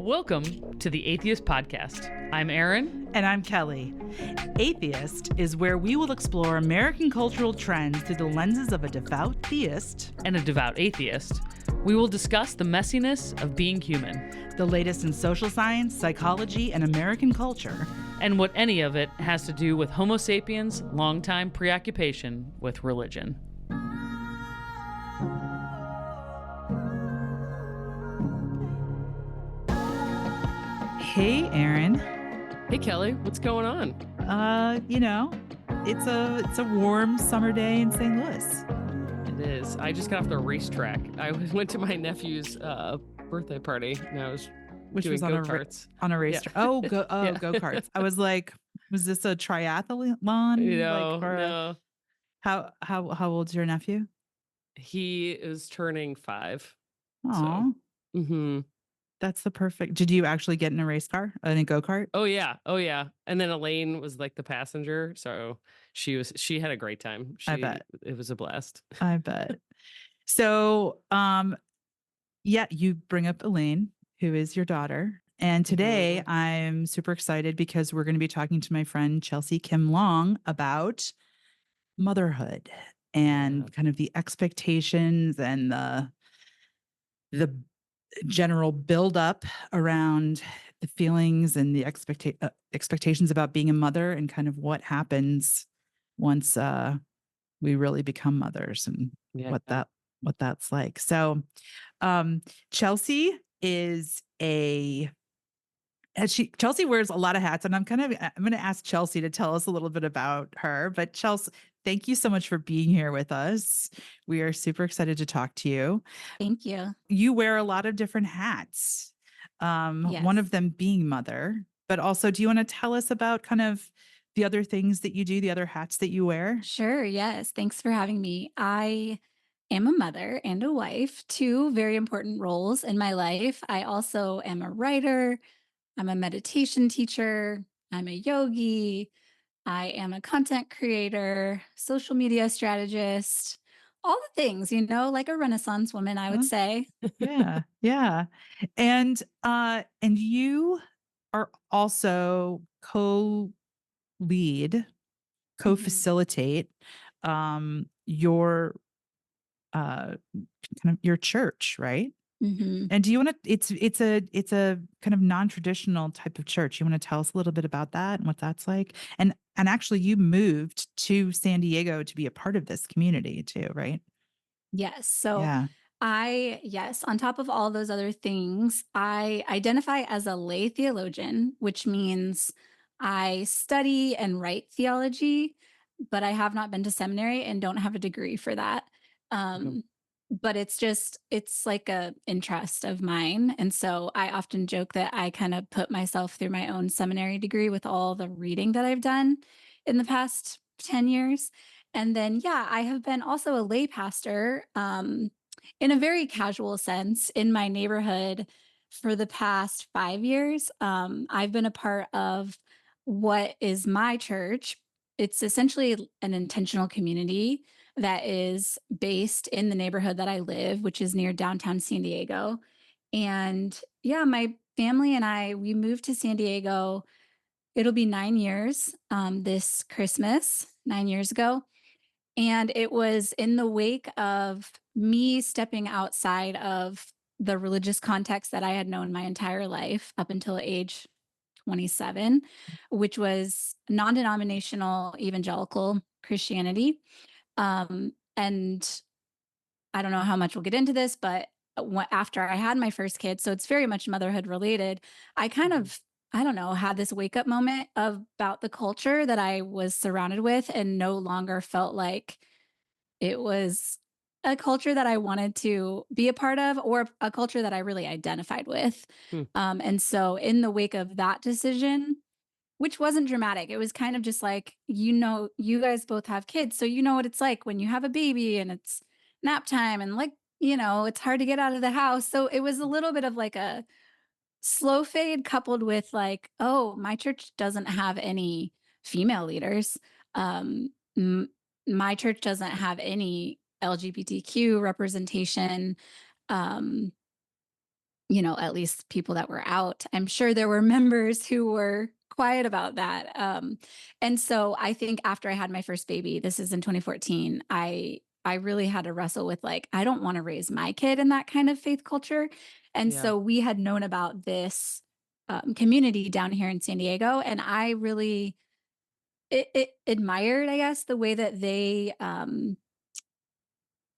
Welcome to the Atheist Podcast. I'm Erin. And I'm Kelley. Atheist is where we will explore American cultural trends through the lenses of a devout theist and a devout atheist. We will discuss the messiness of being human, the latest in social science, psychology, and American culture, and what any of it has to do with Homo sapiens' longtime preoccupation with religion. Hey, Erin. Hey, Kelley. What's going on? It's a warm summer day in St. Louis. It is. I just got off the racetrack. I went to my nephew's birthday party, and I was doing go-karts. On a racetrack. Yeah. Go-karts. I was like, was this a triathlon? No. How old's your nephew? He is turning 5. Aw. So. That's the perfect. Did you actually get in a race car, in a go-kart? Oh yeah. And then Elaine was like the passenger, so she had a great time. I bet it was a blast. I bet. So, you bring up Elaine, who is your daughter, and today I'm super excited because we're going to be talking to my friend Chelsea Kim Long about motherhood and kind of the expectations and the general buildup around the feelings and the expectations about being a mother and kind of what happens once we really become mothers and what that's like. So Chelsea is Chelsea wears a lot of hats, and I'm going to ask Chelsea to tell us a little bit about her. But Chelsea, thank you so much for being here with us. We are super excited to talk to you. Thank you. You wear a lot of different hats. Yes. One of them being mother, but also, do you want to tell us about kind of the other things that you do, the other hats that you wear? Sure. Yes. Thanks for having me. I am a mother and a wife, 2 very important roles in my life. I also am a writer. I'm a meditation teacher. I'm a yogi. I am a content creator, social media strategist, all the things, like a Renaissance woman, I would say. Yeah. Yeah. And you are also co-lead, co-facilitate your kind of your church, right? Mm-hmm. And do you want to, it's a kind of non-traditional type of church. You want to tell us a little bit about that and what that's like? And actually you moved to San Diego to be a part of this community too, right? Yes. So yeah. on top of all those other things, I identify as a lay theologian, which means I study and write theology, but I have not been to seminary and don't have a degree for that. But it's like a interest of mine. And so I often joke that I kind of put myself through my own seminary degree with all the reading that I've done in the past 10 years. And then, I have been also a lay pastor in a very casual sense in my neighborhood for the past 5 years. I've been a part of what is my church. It's essentially an intentional community that is based in the neighborhood that I live, which is near downtown San Diego. And my family and I, we moved to San Diego. It'll be 9 years this Christmas, 9 years ago. And it was in the wake of me stepping outside of the religious context that I had known my entire life up until age 27, which was non-denominational evangelical Christianity. And I don't know how much we'll get into this, but after I had my first kid, so it's very much motherhood related, I kind of, I don't know, had this wake up moment about the culture that I was surrounded with and no longer felt like it was a culture that I wanted to be a part of or a culture that I really identified with. And so in the wake of that decision, which wasn't dramatic, it was kind of just like, you guys both have kids, so you know what it's like when you have a baby and it's nap time and it's hard to get out of the house. So it was a little bit of like a slow fade coupled with like, oh, my church doesn't have any female leaders. My church doesn't have any LGBTQ representation. at least people that were out. I'm sure there were members who were quiet about that. And so I think after I had my first baby, this is in 2014, I really had to wrestle with like, I don't want to raise my kid in that kind of faith culture. And Yeah. so we had known about this community down here in San Diego, and I really it admired, I guess, the way that they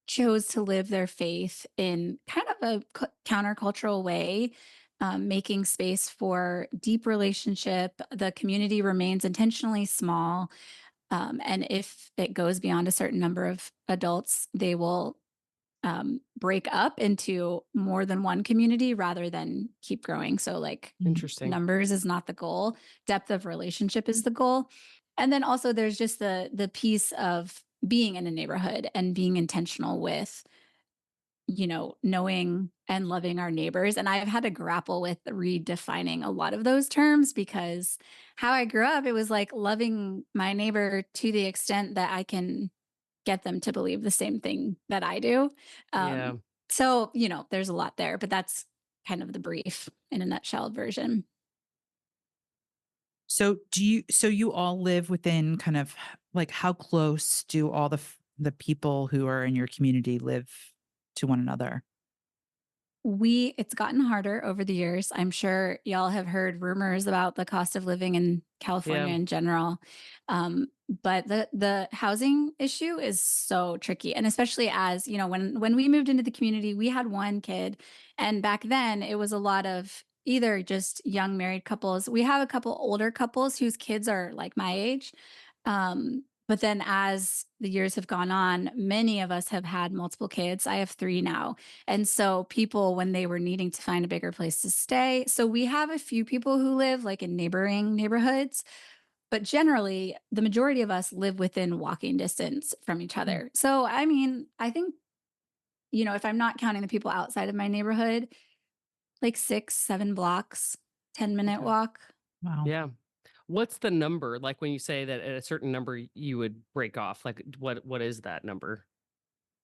chose to live their faith in kind of a countercultural way, making space for deep relationship. The community remains intentionally small. And if it goes beyond a certain number of adults, they will break up into more than one community rather than keep growing. So, like, Interesting. numbers is not the goal, depth of relationship is the goal. And then also there's just the piece of being in a neighborhood and being intentional with knowing and loving our neighbors. And I've had to grapple with redefining a lot of those terms, because how I grew up, it was like loving my neighbor to the extent that I can get them to believe the same thing that I do. Yeah. So, there's a lot there, but that's kind of the brief in a nutshell version. So so you all live within kind of like, how close do all the people who are in your community live to one another? It's gotten harder over the years. I'm sure y'all have heard rumors about the cost of living in Yeah. California in general. But the housing issue is so tricky. And especially as, when we moved into the community, we had one kid. And back then it was a lot of either just young married couples. We have a couple older couples whose kids are like my age. But then as the years have gone on, many of us have had multiple kids. I have 3 now. And so people, when they were needing to find a bigger place to stay, so we have a few people who live like in neighboring neighborhoods, but generally the majority of us live within walking distance from each Mm. other. So, I mean, I think, if I'm not counting the people outside of my neighborhood, like 6, 7 blocks, 10-minute Okay. walk. Wow. Yeah. What's the number? Like when you say that at a certain number you would break off, like what is that number?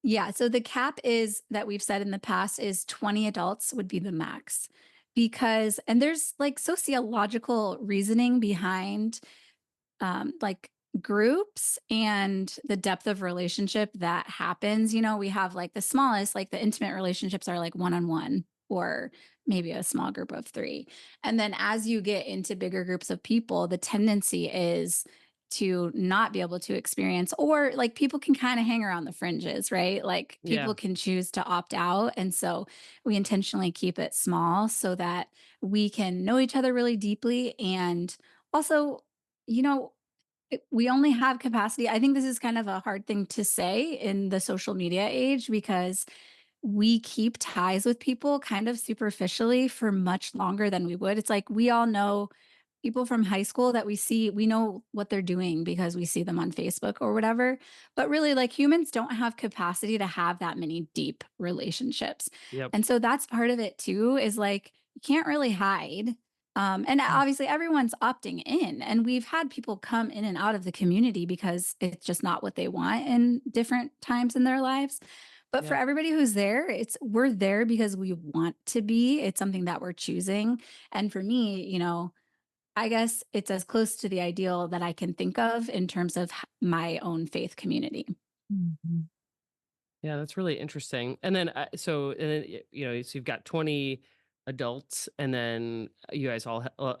Yeah. So the cap is that we've said in the past is 20 adults would be the max, and there's like sociological reasoning behind like groups and the depth of relationship that happens. We have like the smallest, like the intimate relationships are like one on one or maybe a small group of 3. And then as you get into bigger groups of people, the tendency is to not be able to experience, or like people can kind of hang around the fringes, right? Like Yeah. people can choose to opt out. And so we intentionally keep it small so that we can know each other really deeply. And also, you know, we only have capacity. I think this is kind of a hard thing to say in the social media age, because we keep ties with people kind of superficially for much longer than we would. It's like we all know people from high school that we know what they're doing because we see them on Facebook or whatever. But really, like, humans don't have capacity to have that many deep relationships. Yep. And so that's part of it too, is like you can't really hide. And Mm. obviously everyone's opting in. And we've had people come in and out of the community because it's just not what they want in different times in their lives. But for Yep. everybody who's there, we're there because we want to be. It's something that we're choosing. And for me, I guess it's as close to the ideal that I can think of in terms of my own faith community. Mhm. Yeah, that's really interesting. And then, so you've got 20 adults, and then you guys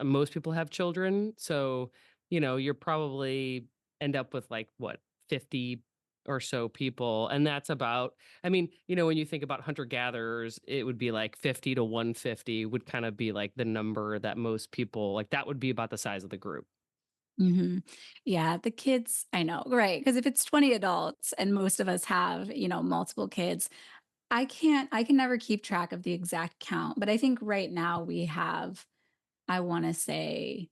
most people have children. So, you're probably end up with like what, 50 or so people. And that's about, I mean, when you think about hunter gatherers, it would be like 50 to 150 would kind of be like the number that most people like, that would be about the size of the group. Hmm. Yeah, the kids, I know, right? Because if it's 20 adults and most of us have, multiple kids, I can never keep track of the exact count, but I think right now we have, I want to say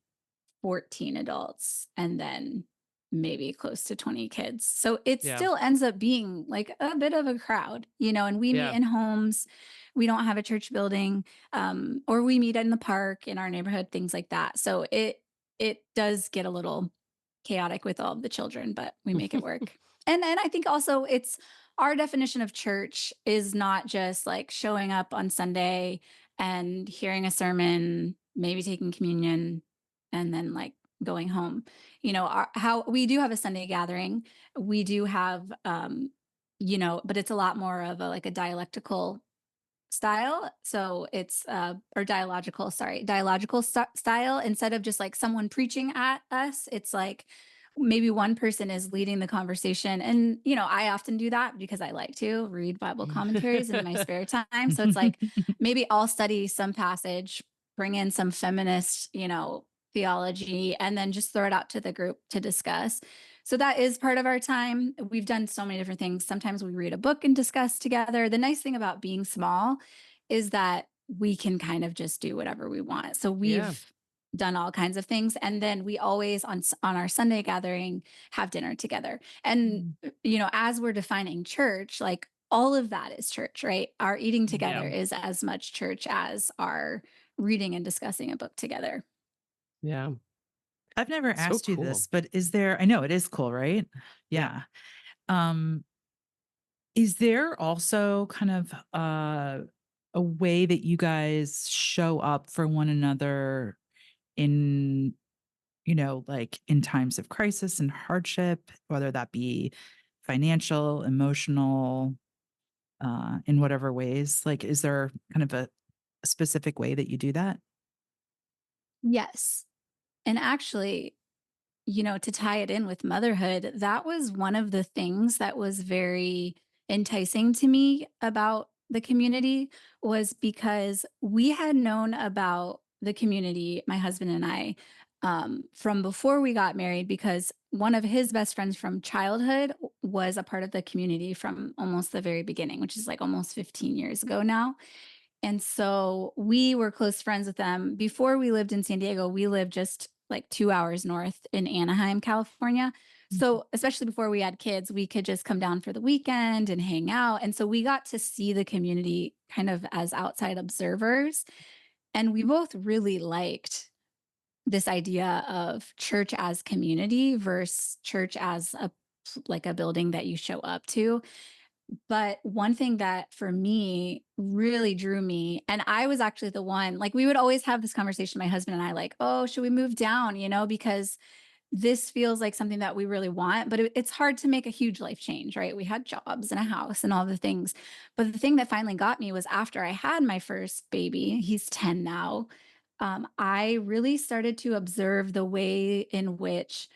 14 adults and then maybe close to 20 kids. So it Yeah. still ends up being like a bit of a crowd, and we meet Yeah. in homes. We don't have a church building, or we meet in the park in our neighborhood, things like that. So it does get a little chaotic with all of the children, but we make it work. And I think also it's our definition of church is not just like showing up on Sunday and hearing a sermon, maybe taking communion, and then like going home. How we do have a Sunday gathering. We do have, but it's a lot more of a like a dialectical style. So it's or dialogical, sorry, dialogical style. Instead of just like someone preaching at us, it's like maybe one person is leading the conversation. And I often do that because I like to read Bible commentaries in my spare time. So it's like maybe I'll study some passage, bring in some feminist, theology, and then just throw it out to the group to discuss. So that is part of our time. We've done so many different things. Sometimes we read a book and discuss together. The nice thing about being small is that we can kind of just do whatever we want. So Yeah. we've done all kinds of things, and then we always on our Sunday gathering have dinner together. And as we're defining church, like all of that is church, right? Our eating together Yeah. is as much church as our reading and discussing a book together. Yeah. I've never So asked you cool. this, but I know it is cool, right? Yeah. Um, is there also kind of a way that you guys show up for one another in, like in times of crisis and hardship, whether that be financial, emotional, in whatever ways? Like, is there kind of a specific way that you do that? Yes. And actually, to tie it in with motherhood, that was one of the things that was very enticing to me about the community, was because we had known about the community, my husband and I, from before we got married, because one of his best friends from childhood was a part of the community from almost the very beginning, which is like almost 15 years ago now. And so we were close friends with them. Before we lived in San Diego, we lived just like 2 hours north in Anaheim, California. So, especially before we had kids, we could just come down for the weekend and hang out. And so we got to see the community kind of as outside observers. And we both really liked this idea of church as community versus church as like a building that you show up to. But one thing that for me really drew me, and I was actually the one, like we would always have this conversation, my husband and I, like, oh, should we move down? Because this feels like something that we really want, but it's hard to make a huge life change, right? We had jobs and a house and all the things. But the thing that finally got me was after I had my first baby, he's 10 now. I really started to observe the way in which,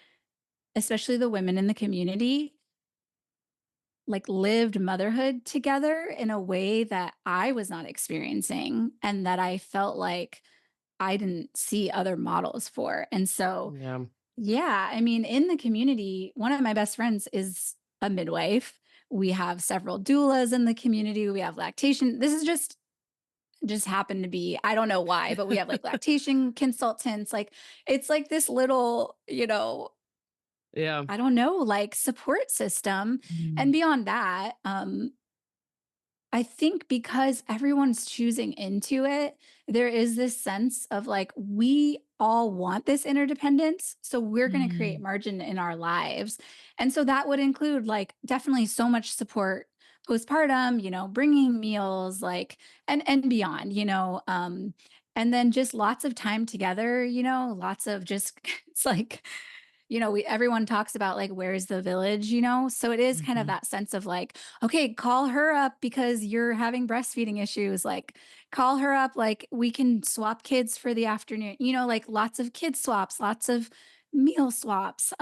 especially the women in the community, like lived motherhood together in a way that I was not experiencing and that I felt like I didn't see other models for. And so, Yeah. yeah, I mean, in the community, one of my best friends is a midwife. We have several doulas in the community. We have lactation. This is just happened to be, I don't know why, but we have like lactation consultants. Like it's like this little, Yeah. I don't know, like support system. And Mm. beyond that, I think because everyone's choosing into it, there is this sense of like, we all want this interdependence. So we're going to create Mm. margin in our lives. And so that would include like definitely so much support postpartum, bringing meals, like, and beyond, and then just lots of time together, lots of just, it's like, everyone talks about like, where's the village, So it is kind of Mhm. that sense of like, okay, call her up because you're having breastfeeding issues. Like, call her up. Like, we can swap kids for the afternoon, like lots of kid swaps, lots of meal swaps.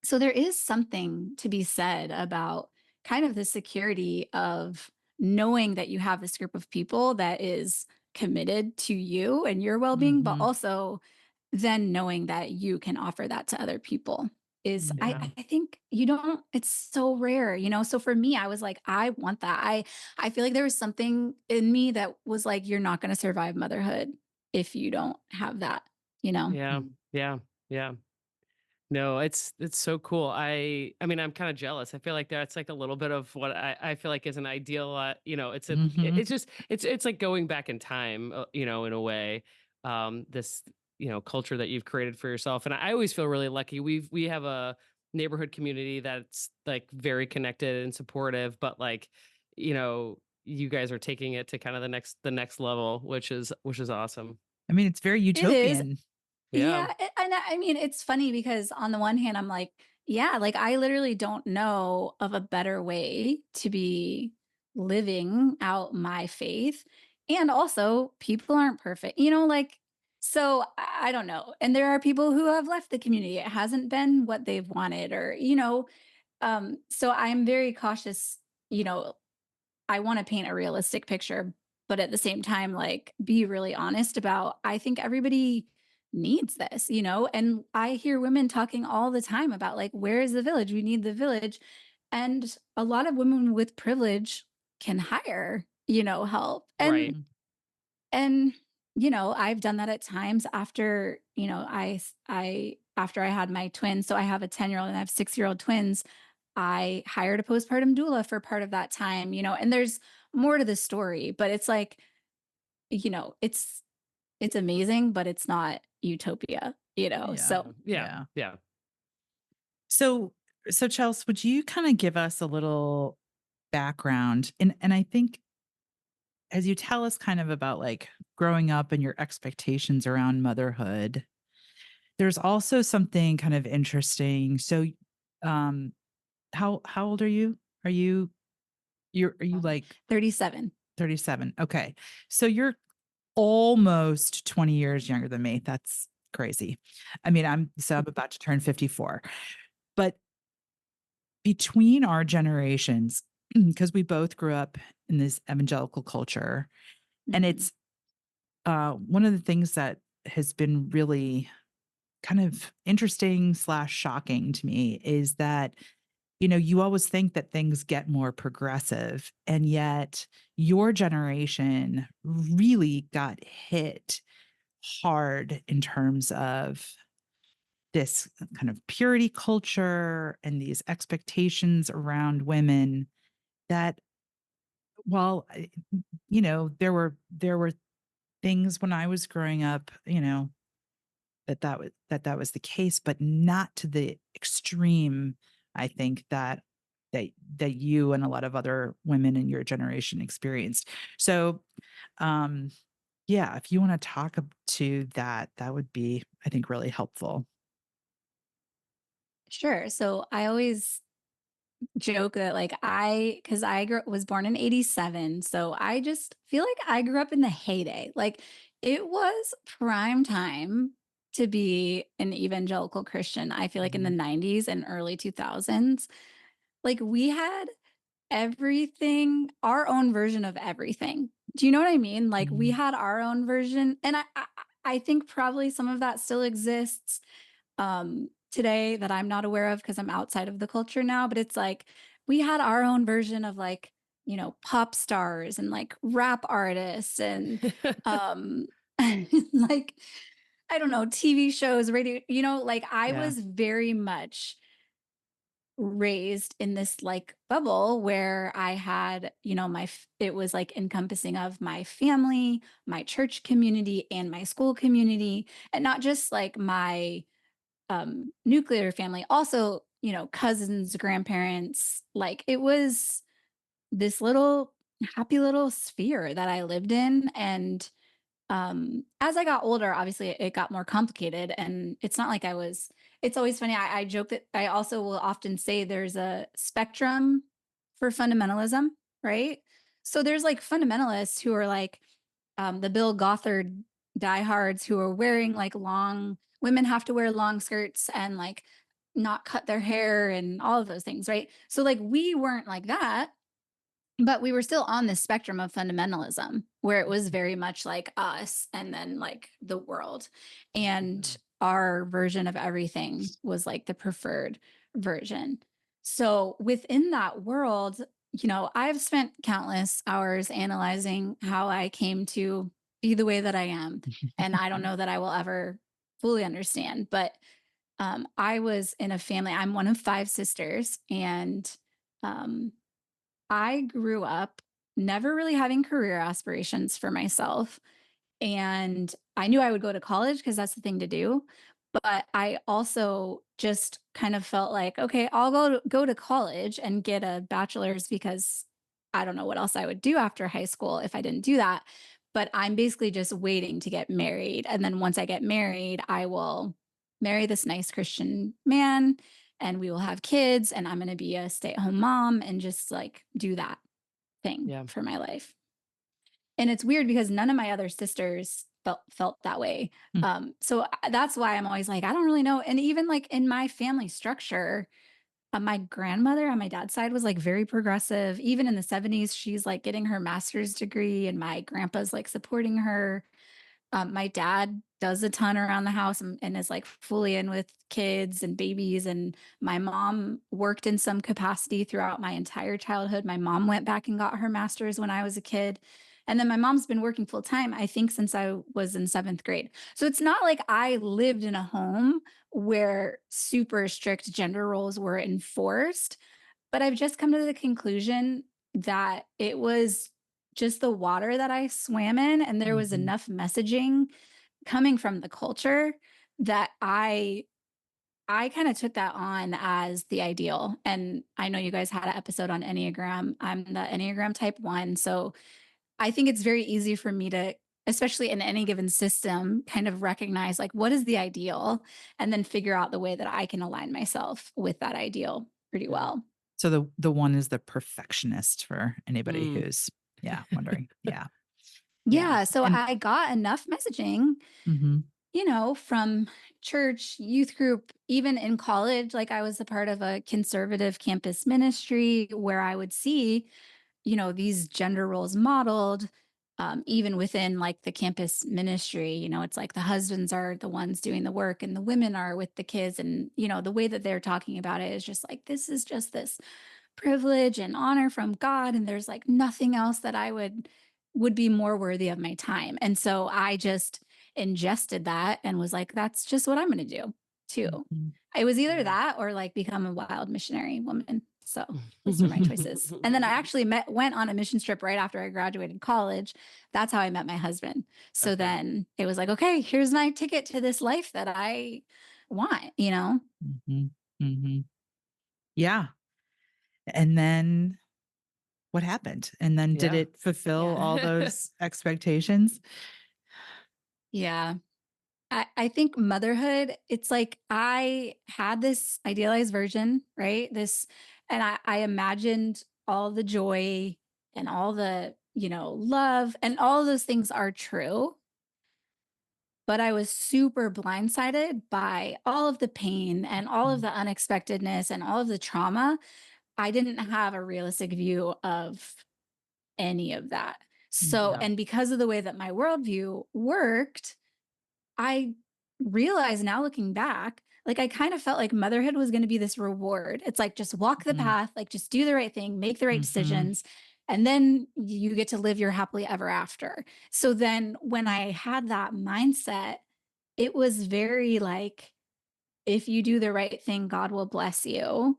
So there is something to be said about kind of the security of knowing that you have this group of people that is committed to you and your well-being, but Mhm. also then knowing that you can offer that to other people is I, Yeah. I think you don't, it's so rare, So for me, I was like, I want that. I feel like there was something in me that was like, you're not going to survive motherhood if you don't have that, you know? Yeah. Mm. Yeah. Yeah. No, it's so cool. I mean, I'm kind of jealous. I feel like that's like a little bit of what I feel like is an ideal. Mhm. It's just it's like going back in time, in a way. This culture that you've created for yourself, and I always feel really lucky. We have a neighborhood community that's like very connected and supportive, but like you guys are taking it to kind of the next level, which is awesome. I mean, it's very It is. utopian. Yeah. Yeah, and I mean, it's funny because on the one hand, I'm like, yeah, like I literally don't know of a better way to be living out my faith. And also, people aren't perfect, like, so I don't know. And there are people who have left the community. It hasn't been what they've wanted, or, so I'm very cautious, you know, I want to paint a realistic picture, but at the same time, like, be really honest about, I think everybody needs this, and I hear women talking all the time about, like, where is the village? We need the village. And a lot of women with privilege can hire, help. Right. And I've done that at times after, after I had my twins. So I have a 10-year-old and I have 6-year-old twins. I hired a postpartum doula for part of that time, and there's more to the story, but it's like, it's amazing, but it's not utopia, Yeah. So Yeah. Yeah. Yeah. So, Chelsea, would you kind of give us a little background? And I think as you tell us kind of about like growing up and your expectations around motherhood, there's also something kind of interesting. So, um, how old are you? Are you like 37. 37? Okay. So you're almost 20 years younger than me. That's crazy. I mean, I'm about to turn 54. But between our generations, because we both grew up in this evangelical culture, and Mhm. it's one of the things that has been really kind of interesting slash shocking to me is that you always think that things get more progressive, and yet your generation really got hit hard in terms of this kind of purity culture and these expectations around women that while there were things when I was growing up, that was the case, but not to the extreme, I think that you and a lot of other women in your generation experienced. So, um, yeah, if you want to talk to that, that would be, I think, really helpful. Sure. So I always joke that, like, because was born in 87, so I just feel like I grew up in the heyday. Like, it was prime time to be an evangelical Christian. I feel like in the Mhm. 90s and early 2000s, like, we had everything, our own version of everything. Do you know what I mean? Like, we Mhm. had our own version, and I think probably some of that still exists today that I'm not aware of because I'm outside of the culture now, but it's like we had our own version of, like, pop stars and like rap artists and um like, I don't know, TV shows, radio, like I Yeah. was very much raised in this like bubble where I had, it was like encompassing of my family, my church community, and my school community, and not just like my nuclear family, also, cousins, grandparents. Like, it was this little happy little sphere that I lived in. And as I got older, obviously it got more complicated. And it's not like it's always funny. I joke that I also will often say there's a spectrum for fundamentalism, right? So there's like fundamentalists who are like the Bill Gothard diehards who are wearing like long, women have to wear long skirts and like not cut their hair and all of those things, right? So like we weren't like that, but we were still on this spectrum of fundamentalism where it was very much like us and then like the world. And Mhm. our version of everything was like the preferred version. So within that world, I've spent countless hours analyzing how I came to be the way that I am. And I don't know that I will ever fully understand, but I was in a family, I'm one of 5 sisters, and um, I grew up never really having career aspirations for myself. And I knew I would go to college because that's the thing to do. But I also just kind of felt like, okay, I'll go to college and get a bachelor's because I don't know what else I would do after high school if I didn't do that. But I'm basically just waiting to get married. And then once I get married, I will marry this nice Christian man and we will have kids and I'm going to be a stay-at-home mom and just like do that thing Yeah. for my life. And it's weird because none of my other sisters felt that way. Mm. That's why I'm always like, I don't really know. And even like in my family structure, my grandmother on my dad's side was like very progressive. Even in the 70s, she's like getting her master's degree, and my grandpa's like supporting her. My dad does a ton around the house and is like fully in with kids and babies. And my mom worked in some capacity throughout my entire childhood. My mom went back and got her master's when I was a kid. And then my mom's been working full time, I think, since I was in 7th grade. So it's not like I lived in a home where super strict gender roles were enforced. But I've just come to the conclusion that it was just the water that I swam in, and there was Mhm. enough messaging coming from the culture that I kind of took that on as the ideal. And I know you guys had an episode on Enneagram. I'm the Enneagram type 1, so I think it's very easy for me to, especially in any given system, kind of recognize like what is the ideal and then figure out the way that I can align myself with that ideal pretty Yeah. well. So the one is the perfectionist for anybody Mm. who's, yeah, wondering. Yeah. Yeah. Yeah, so And I got enough messaging, mhm. from church, youth group, even in college. Like I was a part of a conservative campus ministry where I would see, these gender roles modeled, even within like the campus ministry. It's like the husbands are the ones doing the work and the women are with the kids. And, the way that they're talking about it is just like, this is just this privilege and honor from God. And there's like nothing else that I would be more worthy of my time. And so I just ingested that and was like, that's just what I'm going to do too. Mhm. It was either Yeah. that or like become a wild missionary woman. So those were my choices. And then I actually went on a mission trip right after I graduated college. That's how I met my husband. So Okay. then it was like, okay, here's my ticket to this life that I want. Mhm. Mhm. Yeah. And then what happened? And then did Yeah. it fulfill all Yeah. those expectations? Yeah. I think motherhood, it's like I had this idealized version, right? And I imagined all the joy and all the, love, and all of those things are true. But I was super blindsided by all of the pain and all of Mm. the unexpectedness and all of the trauma. I didn't have a realistic view of any of that. So, Yeah. and because of the way that my worldview worked, I realize now looking back, like I kind of felt like motherhood was going to be this reward. It's like just walk the Mhm. path, like just do the right thing, make the right Mhm. decisions, and then you get to live your happily ever after. So then when I had that mindset, it was very like, if you do the right thing, God will bless you.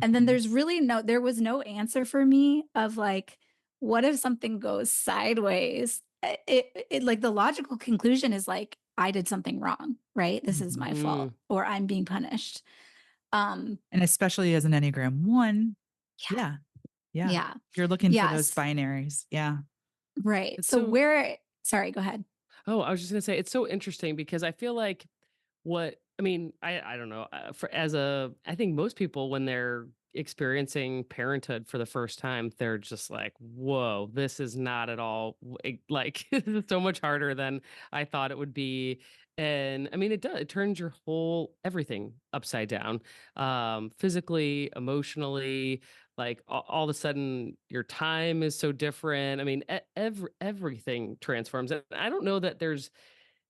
And then Mhm. there was no answer for me of like, what if something goes sideways? Like the logical conclusion is like, I did something wrong, right? This is Mhm. my fault, Mm. or I'm being punished. Um, And especially as an Enneagram 1, yeah, yeah, yeah. yeah, You're looking for those yes, binaries. Yeah. right. It's So so sorry, go ahead. Oh, I was just gonna say it's so interesting because I feel like I don't know, for as a I think most people when they're experiencing parenthood for the first time, they're just like, "Whoa, this is not at all like this is so much harder than I thought it would be." And I mean, it turns your whole everything upside down, physically, emotionally. Like all of a sudden, your time is so different. I mean, everything transforms. And I don't know that there's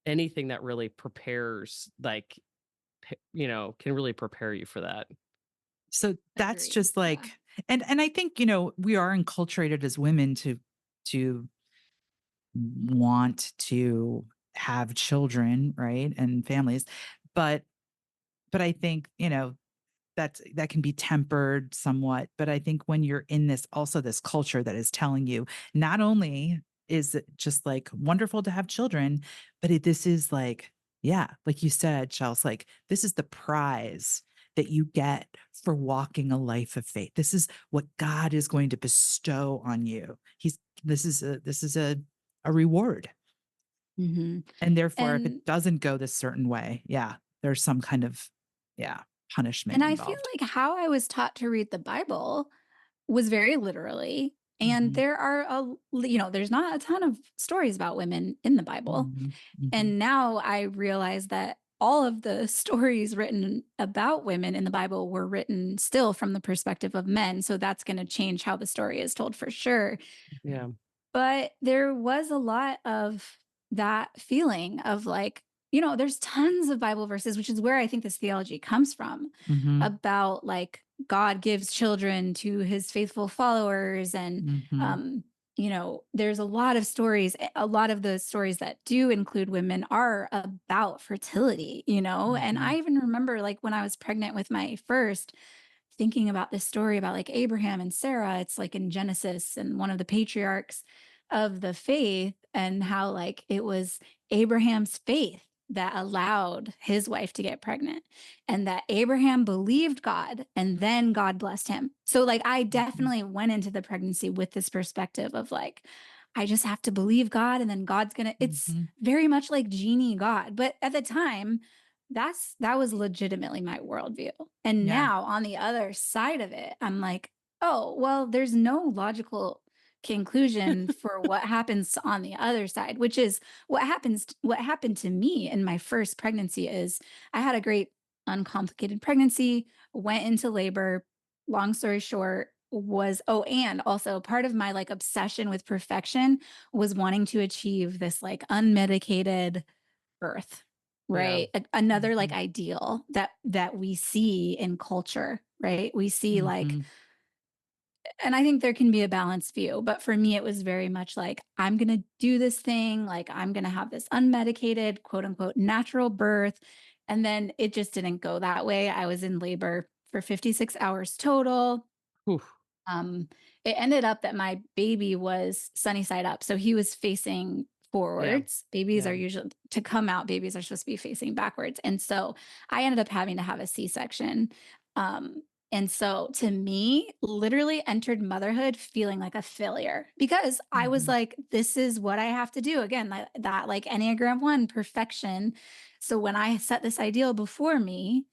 anything that really prepares can really prepare you for that. So that's Agreed. just Yeah. like, and I think, we are enculturated as women to want to have children, right? And families. But I think, that can be tempered somewhat. But I think when you're in this culture that is telling you, not only is it just like wonderful to have children, but this is like, yeah, like you said, Chels, like this is the prize. that you get for walking a life of faith. This is what God is going to bestow on you. This is a reward. Hmm. And therefore, if And it doesn't go this certain way, there's some kind of, punishment I feel involved. like how I was taught to read the Bible was very literally. And Mhm, there are there's not a ton of stories about women in the Bible. mhm, mhm, And now I realize that all of the stories written about women in the Bible were written still from the perspective of men. So that's going to change how the story is told for sure. Yeah. But there was a lot of that feeling of like, there's tons of Bible verses, which is where I think this theology comes from, mhm, about like God gives children to his faithful followers. And, mhm, there's a lot of stories. A lot of the stories that do include women are about fertility, and I mhm, even remember like when I was pregnant with my first, thinking about this story about like Abraham and Sarah. It's like in Genesis and one of the patriarchs of the faith, and how like it was Abraham's faith that allowed his wife to get pregnant, and that Abraham believed God and then God blessed him. So like I mhm, definitely went into the pregnancy with this perspective of like, I just have to believe God and then God's gonna, it's mhm. very much like genie God. But at the time, that was legitimately my worldview. And Yeah. now on the other side of it, I'm like, oh, well, there's no logical conclusion for what happens on the other side, which is what happened to me in my first pregnancy is I had a great uncomplicated pregnancy, went into labor. Long story short, and also part of my like obsession with perfection was wanting to achieve this like unmedicated birth, Yeah. right? Another like Mhm, ideal that we see in culture, right? We see like, mhm, and I think there can be a balanced view, but for me it was very much like I'm going to do this thing, like I'm going to have this unmedicated, quote unquote, natural birth. And then it just didn't go that way. I was in labor for 56 hours total. Whew. um, it ended up that my baby was sunny side up. So he was facing Yeah. forwards. Babies Yeah. are usually to come out, babies are supposed to be facing backwards. And so I ended up having to have a C-section. And so to me, literally entered motherhood feeling like a failure because I was mhm, like, this is what I have to do. Again, that like Enneagram 1 perfection. So when I set this ideal before me,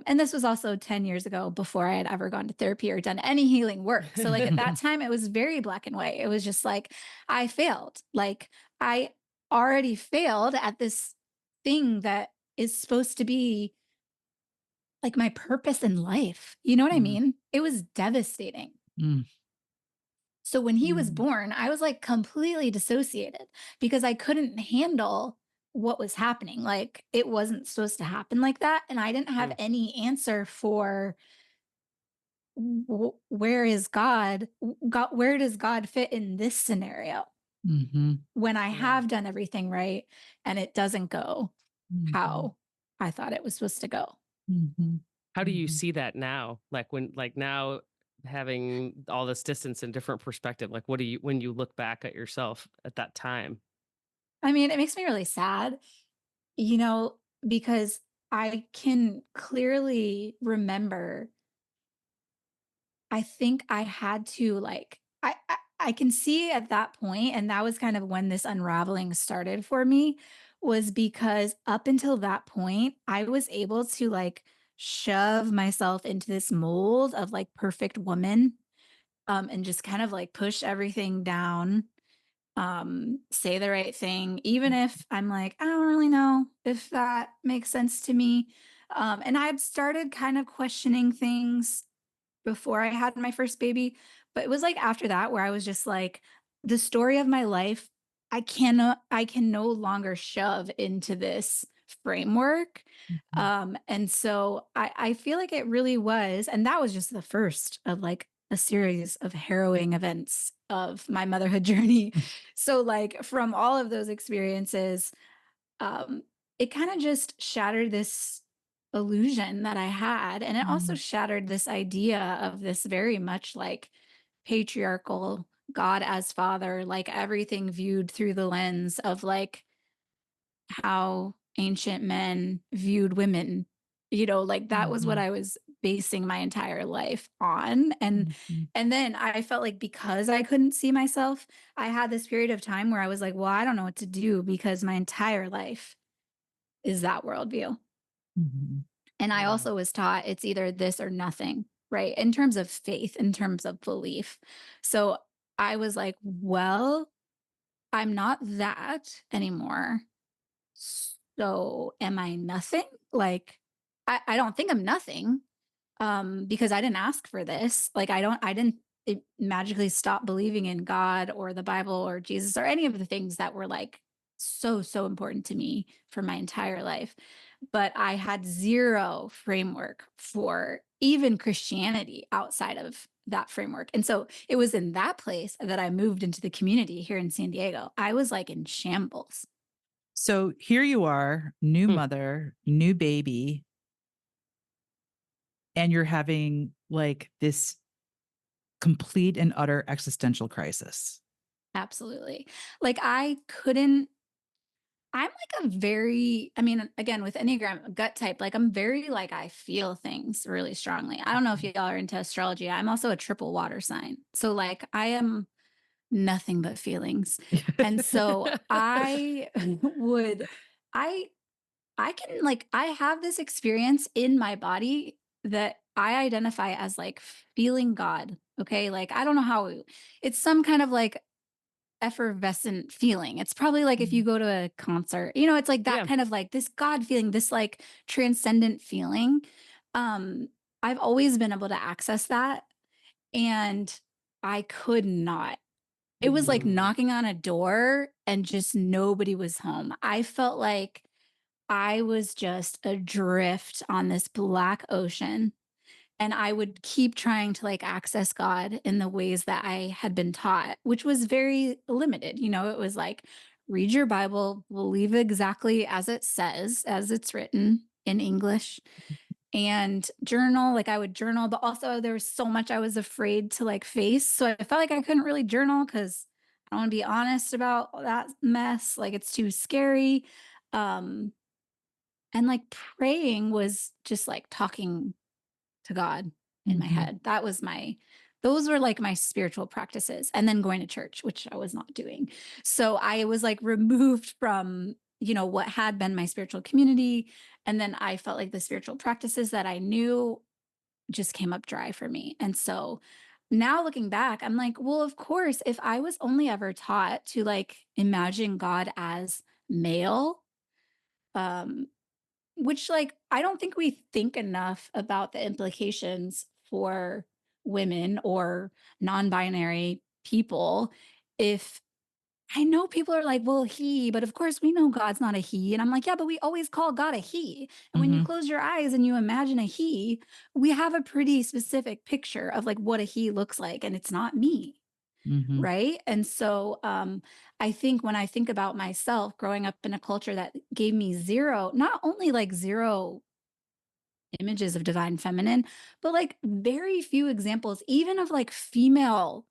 and this was also 10 years ago before I had ever gone to therapy or done any healing work. So, like, at that time, it was very black and white. It was just like, I failed. Like, I already failed at this thing that is supposed to be like my purpose in life. You know what I mm, mean? It was devastating. mm, So, when he was mm, born, I was like completely dissociated because I couldn't handle what was happening. Like, it wasn't supposed to happen like that. And I didn't have Yeah. any answer for where is God? God, where does God fit in this scenario mhm, when I Yeah. have done everything right and it doesn't go mhm, how I thought it was supposed to go? mhm, How do you mhm. see that now? Like now having all this distance and different perspective, like what do you when you look back at yourself at that time? I mean, it makes me really sad, you know, because I can clearly remember, I think I had to like, I can see at that point, and that was kind of when this unraveling started for me, was because up until that point, I was able to like shove myself into this mold of like perfect woman, and just kind of like push everything down, say the right thing, even if I'm like, I don't really know if that makes sense to me. And I'd started kind of questioning things before I had my first baby, but it was like after that where I was just like, the story of my life, I can no longer shove into this framework. Mhm, And so I feel like it really was, and that was just the first of like a series of harrowing events of my motherhood journey. So like from all of those experiences, um, it kind of just shattered this illusion that I had. And it also mhm, shattered this idea of this very much like patriarchal God as father, like everything viewed through the lens of like how ancient men viewed women Like that was what Mhm. I was basing my entire life on. Mhm. And then I felt like because I couldn't see myself, I had this period of time where I was like, well, I don't know what to do because my entire life is that worldview. Mhm. And I Wow. also was taught it's either this or nothing, right? In terms of faith, in terms of belief. So I was like, well, I'm not that anymore. So am I nothing? Like, I don't think I'm nothing, because I didn't ask for this. Like, I didn't magically stop believing in God or the Bible or Jesus or any of the things that were like so, so important to me for my entire life. But I had zero framework for even Christianity outside of that framework. And so it was in that place that I moved into the community here in San Diego. I was like in shambles. So here you are, new Hmm. mother, new baby, and you're having like this complete and utter existential crisis. Absolutely. Like I couldn't I'm like a very, I mean, again, with Enneagram gut type, like I'm very like I feel things really strongly. I don't know if y'all are into astrology. I'm also a triple water sign. So like I am nothing but feelings. And so I would I I can like I have this experience in my body that I identify as like feeling God. Okay? Like I don't know how it's some kind of like effervescent feeling. It's probably like if you Mhm. go to a concert, it's like that Yeah. kind of like this God feeling, this like transcendent feeling. Um, I've always been able to access that and I could not. It was like Mm. knocking on a door and just nobody was home. I felt like I was just adrift on this black ocean and I would keep trying to like access God in the ways that I had been taught, which was very limited. It was like read your Bible, believe exactly as it says, as it's written in English, and journal. Like I would journal, but also there was so much I was afraid to like face. So I felt like I couldn't really journal because I don't want to be honest about that mess. Like it's too scary. Um, and like praying was just like talking to God in my Mhm. head. Those were like my spiritual practices. And then going to church, which I was not doing. So I was like removed from, what had been my spiritual community. And then I felt like the spiritual practices that I knew just came up dry for me. And so now looking back, I'm like, well, of course, if I was only ever taught to like imagine God as male, um, which, like, I don't think we think enough about the implications for women or non-binary people. If I know people are like, well, he, but of course we know God's not a he. And I'm like, yeah, but we always call God a he. And when you Mhm. close your eyes and you imagine a he, we have a pretty specific picture of like what a he looks like. And it's not me. Mhm. Right. And so I think when I think about myself growing up in a culture that gave me zero, not only like zero images of divine feminine, but like very few examples, even of like female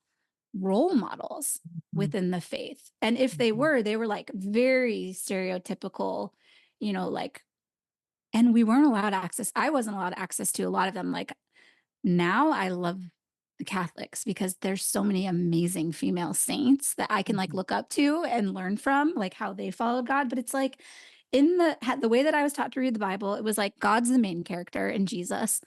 role models Mhm. within the faith. And if Mhm. they were like very stereotypical, like, and we weren't allowed access. I wasn't allowed access to a lot of them. Like now I love the Catholics because there's so many amazing female saints that I can like Mhm. look up to and learn from, like how they followed God. But it's like in the way that I was taught to read the Bible, it was like God's the main character and Jesus,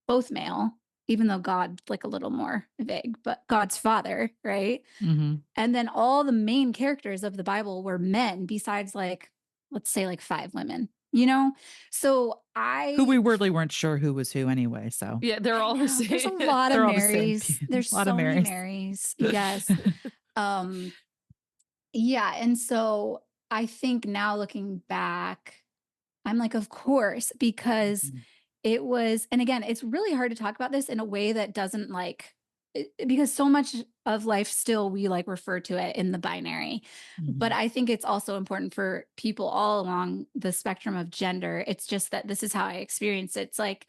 both male, even though God like a little more vague, but God's father, right? Mhm. And then all the main characters of the Bible were men, besides like, let's say like five women, So Who we really weren't sure who was who anyway, so Yeah, they're I all the know. There's a same. lot of they're all the same. Marys. There's A lot of so many Marys. Marys. Yes. Um, yeah. And so I think now looking back, I'm like, of course, because Mhm. it was, and again, it's really hard to talk about this in a way that doesn't like, because so much of life still we like refer to it in the binary. But Mhm. I think it's also important for people all along the spectrum of gender. It's just that this is how I experience it. It's like,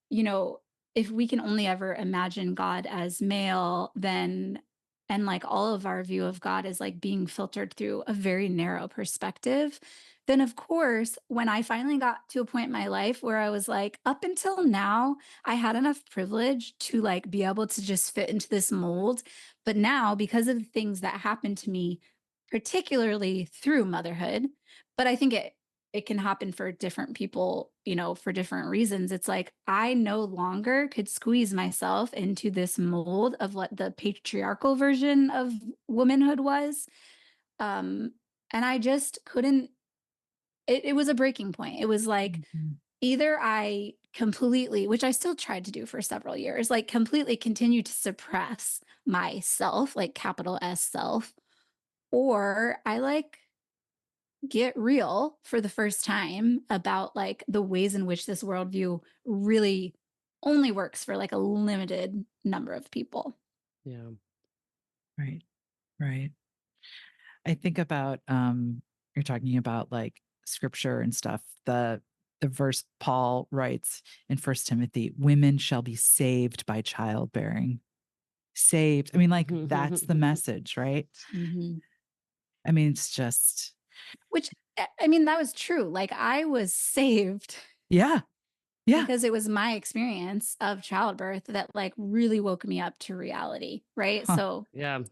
you know, if we can only ever imagine God as male, then and like all of our view of God is like being filtered through a very narrow perspective, then of course, when I finally got to a point in my life where I was like, up until now, I had enough privilege to like be able to just fit into this mold. But now, because of the things that happened to me, particularly through motherhood, but I think it can happen for different people, you know, for different reasons. It's like I no longer could squeeze myself into this mold of what the patriarchal version of womanhood was. Um, and I just couldn't, it was a breaking point. It was like Mhm. either I completely, which I still tried to do for several years, like completely continue to suppress myself, like capital S self, or I like get real for the first time about like the ways in which this worldview really only works for like a limited number of people. Yeah. Right. Right. I think about you're talking about like scripture and stuff. The verse Paul writes in First Timothy, women shall be saved by childbearing. Saved. I mean, like that's the message, right? Mhm. I mean, it's just Which I mean, that was true. Like I was saved yeah. Yeah. because it was my experience of childbirth that like really woke me up to reality, right? Huh. So Yeah.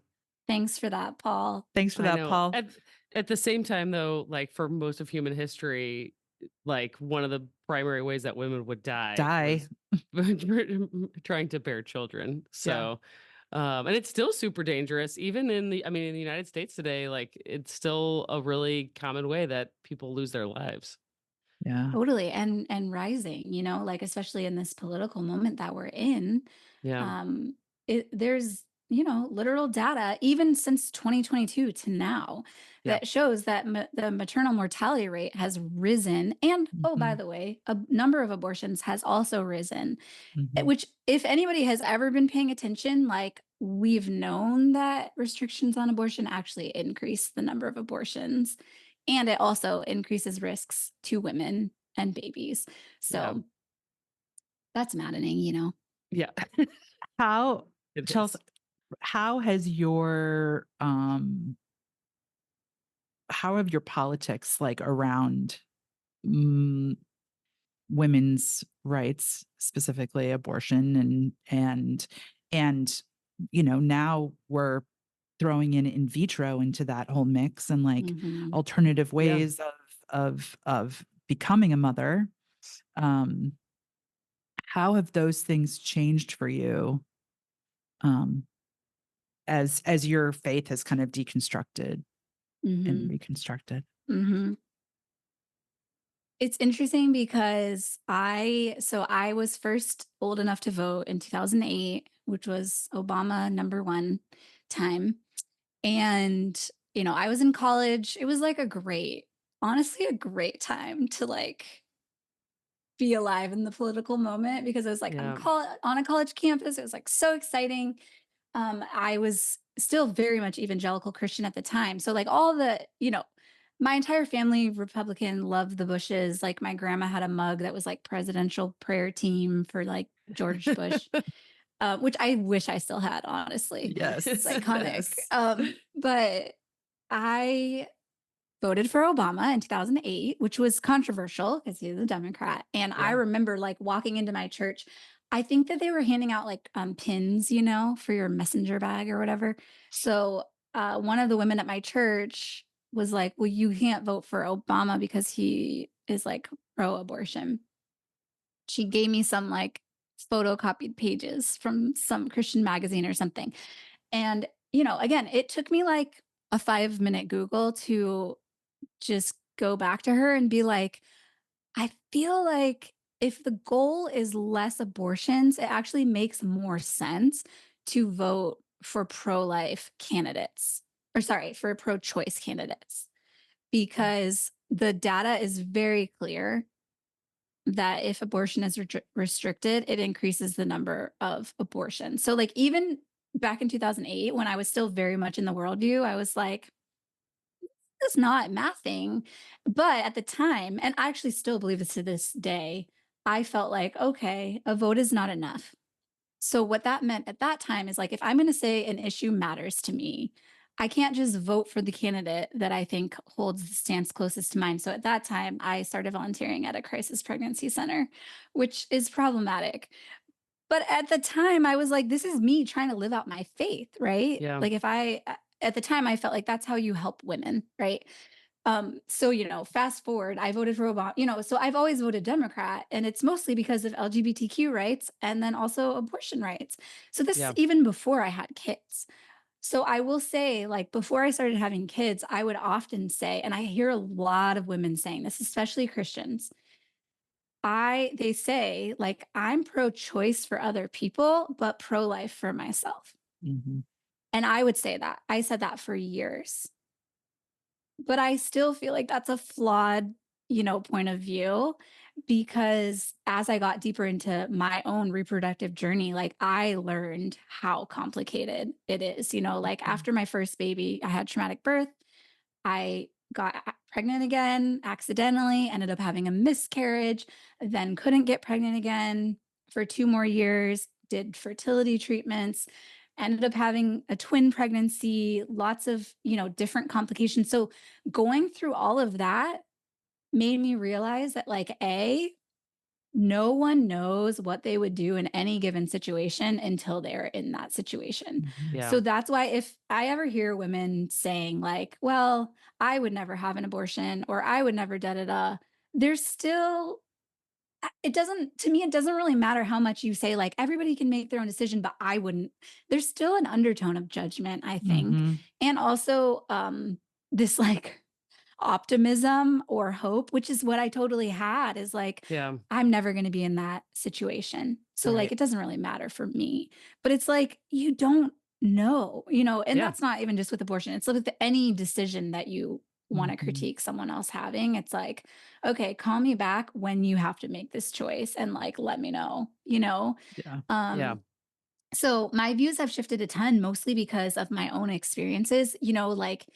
thanks for that, Paul. Thanks for I that, know. Paul. At the same time, though, like for most of human history, like one of the primary ways that women would die Die. was trying to bear children. Yeah. So, and it's still super dangerous, even in the, I mean, in the United States today, like it's still a really common way that people lose their lives. Yeah. Totally. And rising, you know, like especially in this political moment that we're in, Yeah. um there's, you know, literal data even since 2022 to now Yeah. that shows that the maternal mortality rate has risen, and oh, by Mhm. the way, a number of abortions has also risen, Mhm. which if anybody has ever been paying attention, like we've known that restrictions on abortion actually increase the number of abortions, and it also increases risks to women and babies. Yeah. So that's maddening, you know. Yeah. How It Chelsea, is. how has your how have your politics like around mm, women's rights, specifically abortion and you know, now we're throwing in vitro into that whole mix and like Mhm. alternative Yeah. ways of becoming a mother. Um, how have those things changed for you um, as your faith has kind of deconstructed and Mhm. reconstructed? Mhm. It's interesting because I was first old enough to vote in 2008, which was Obama number 1 time. And, you know, I was in college. It was like a great, honestly, a great time to like be alive in the political moment because I was like Yeah. on a college campus. It was like so exciting. I was still very much evangelical Christian at the time. So like all the, you know, my entire family Republican, loved the Bushes. Like my grandma had a mug that was like presidential prayer team for like George Bush, which I wish I still had, honestly. It's Yes. iconic. Yes. But I voted for Obama in 2008, which was controversial because he's a Democrat. And I Yeah. remember like walking into my church. I think that they were handing out like pins, you know, for your messenger bag or whatever. So one of the women at my church was like, well, you can't vote for Obama because he is like pro abortion. She gave me some like photocopied pages from some Christian magazine or something. And, you know, again, it took me like a 5-minute Google to just go back to her and be like, I feel like if the goal is less abortions, it actually makes more sense to vote for pro life candidates, or sorry, for pro choice candidates, because the data is very clear that if abortion is restricted, it increases the number of abortions. So, like, even back in 2008, when I was still very much in the worldview, I was like, it's not mathing. But at the time, and I actually still believe this to this day, I felt like, okay, a vote is not enough. So what that meant at that time is like, if I'm going to say an issue matters to me, I can't just vote for the candidate that I think holds the stance closest to mine. So at that time, I started volunteering at a crisis pregnancy center, which is problematic. But at the time, I was like, this is me trying to live out my faith, right? Yeah. Like if at the time, I felt like that's how you help women, right? So, fast forward, I voted for Obama, so I've always voted Democrat, and it's mostly because of LGBTQ rights and then also abortion rights. So this is Yeah. even before I had kids. So I will say, like, before I started having kids, I would often say, and I hear a lot of women saying this, especially Christians. They say, like, I'm pro-choice for other people, but pro-life for myself. Mhm. And I would say that. I said that for years. But I still feel like that's a flawed, point of view, because as I got deeper into my own reproductive journey, like I learned how complicated it is. Like Mhm. after my first baby, I had traumatic birth. I got pregnant again accidentally, ended up having a miscarriage, then couldn't get pregnant again for 2 more years, did fertility treatments, ended up having a twin pregnancy, lots of, different complications. So going through all of that made me realize that, like, no one knows what they would do in any given situation until they're in that situation. Mhm. Yeah. So that's why if I ever hear women saying, like, well, I would never have an abortion or I would never da da da, there's still, it doesn't, to me, it doesn't really matter how much you say, like, everybody can make their own decision, but I wouldn't. There's still an undertone of judgment, I think. Mhm. And also, this like optimism or hope, which is what I totally had, is like, Yeah. I'm never going to be in that situation. So, like, Right. it doesn't really matter for me. But it's like, you don't know, and Yeah. that's not even just with abortion, it's with any decision that you want to Mhm. critique someone else having. It's like, okay, call me back when you have to make this choice and like let me know. Yeah. Yeah. Um, so my views have shifted a ton, mostly because of my own experiences, like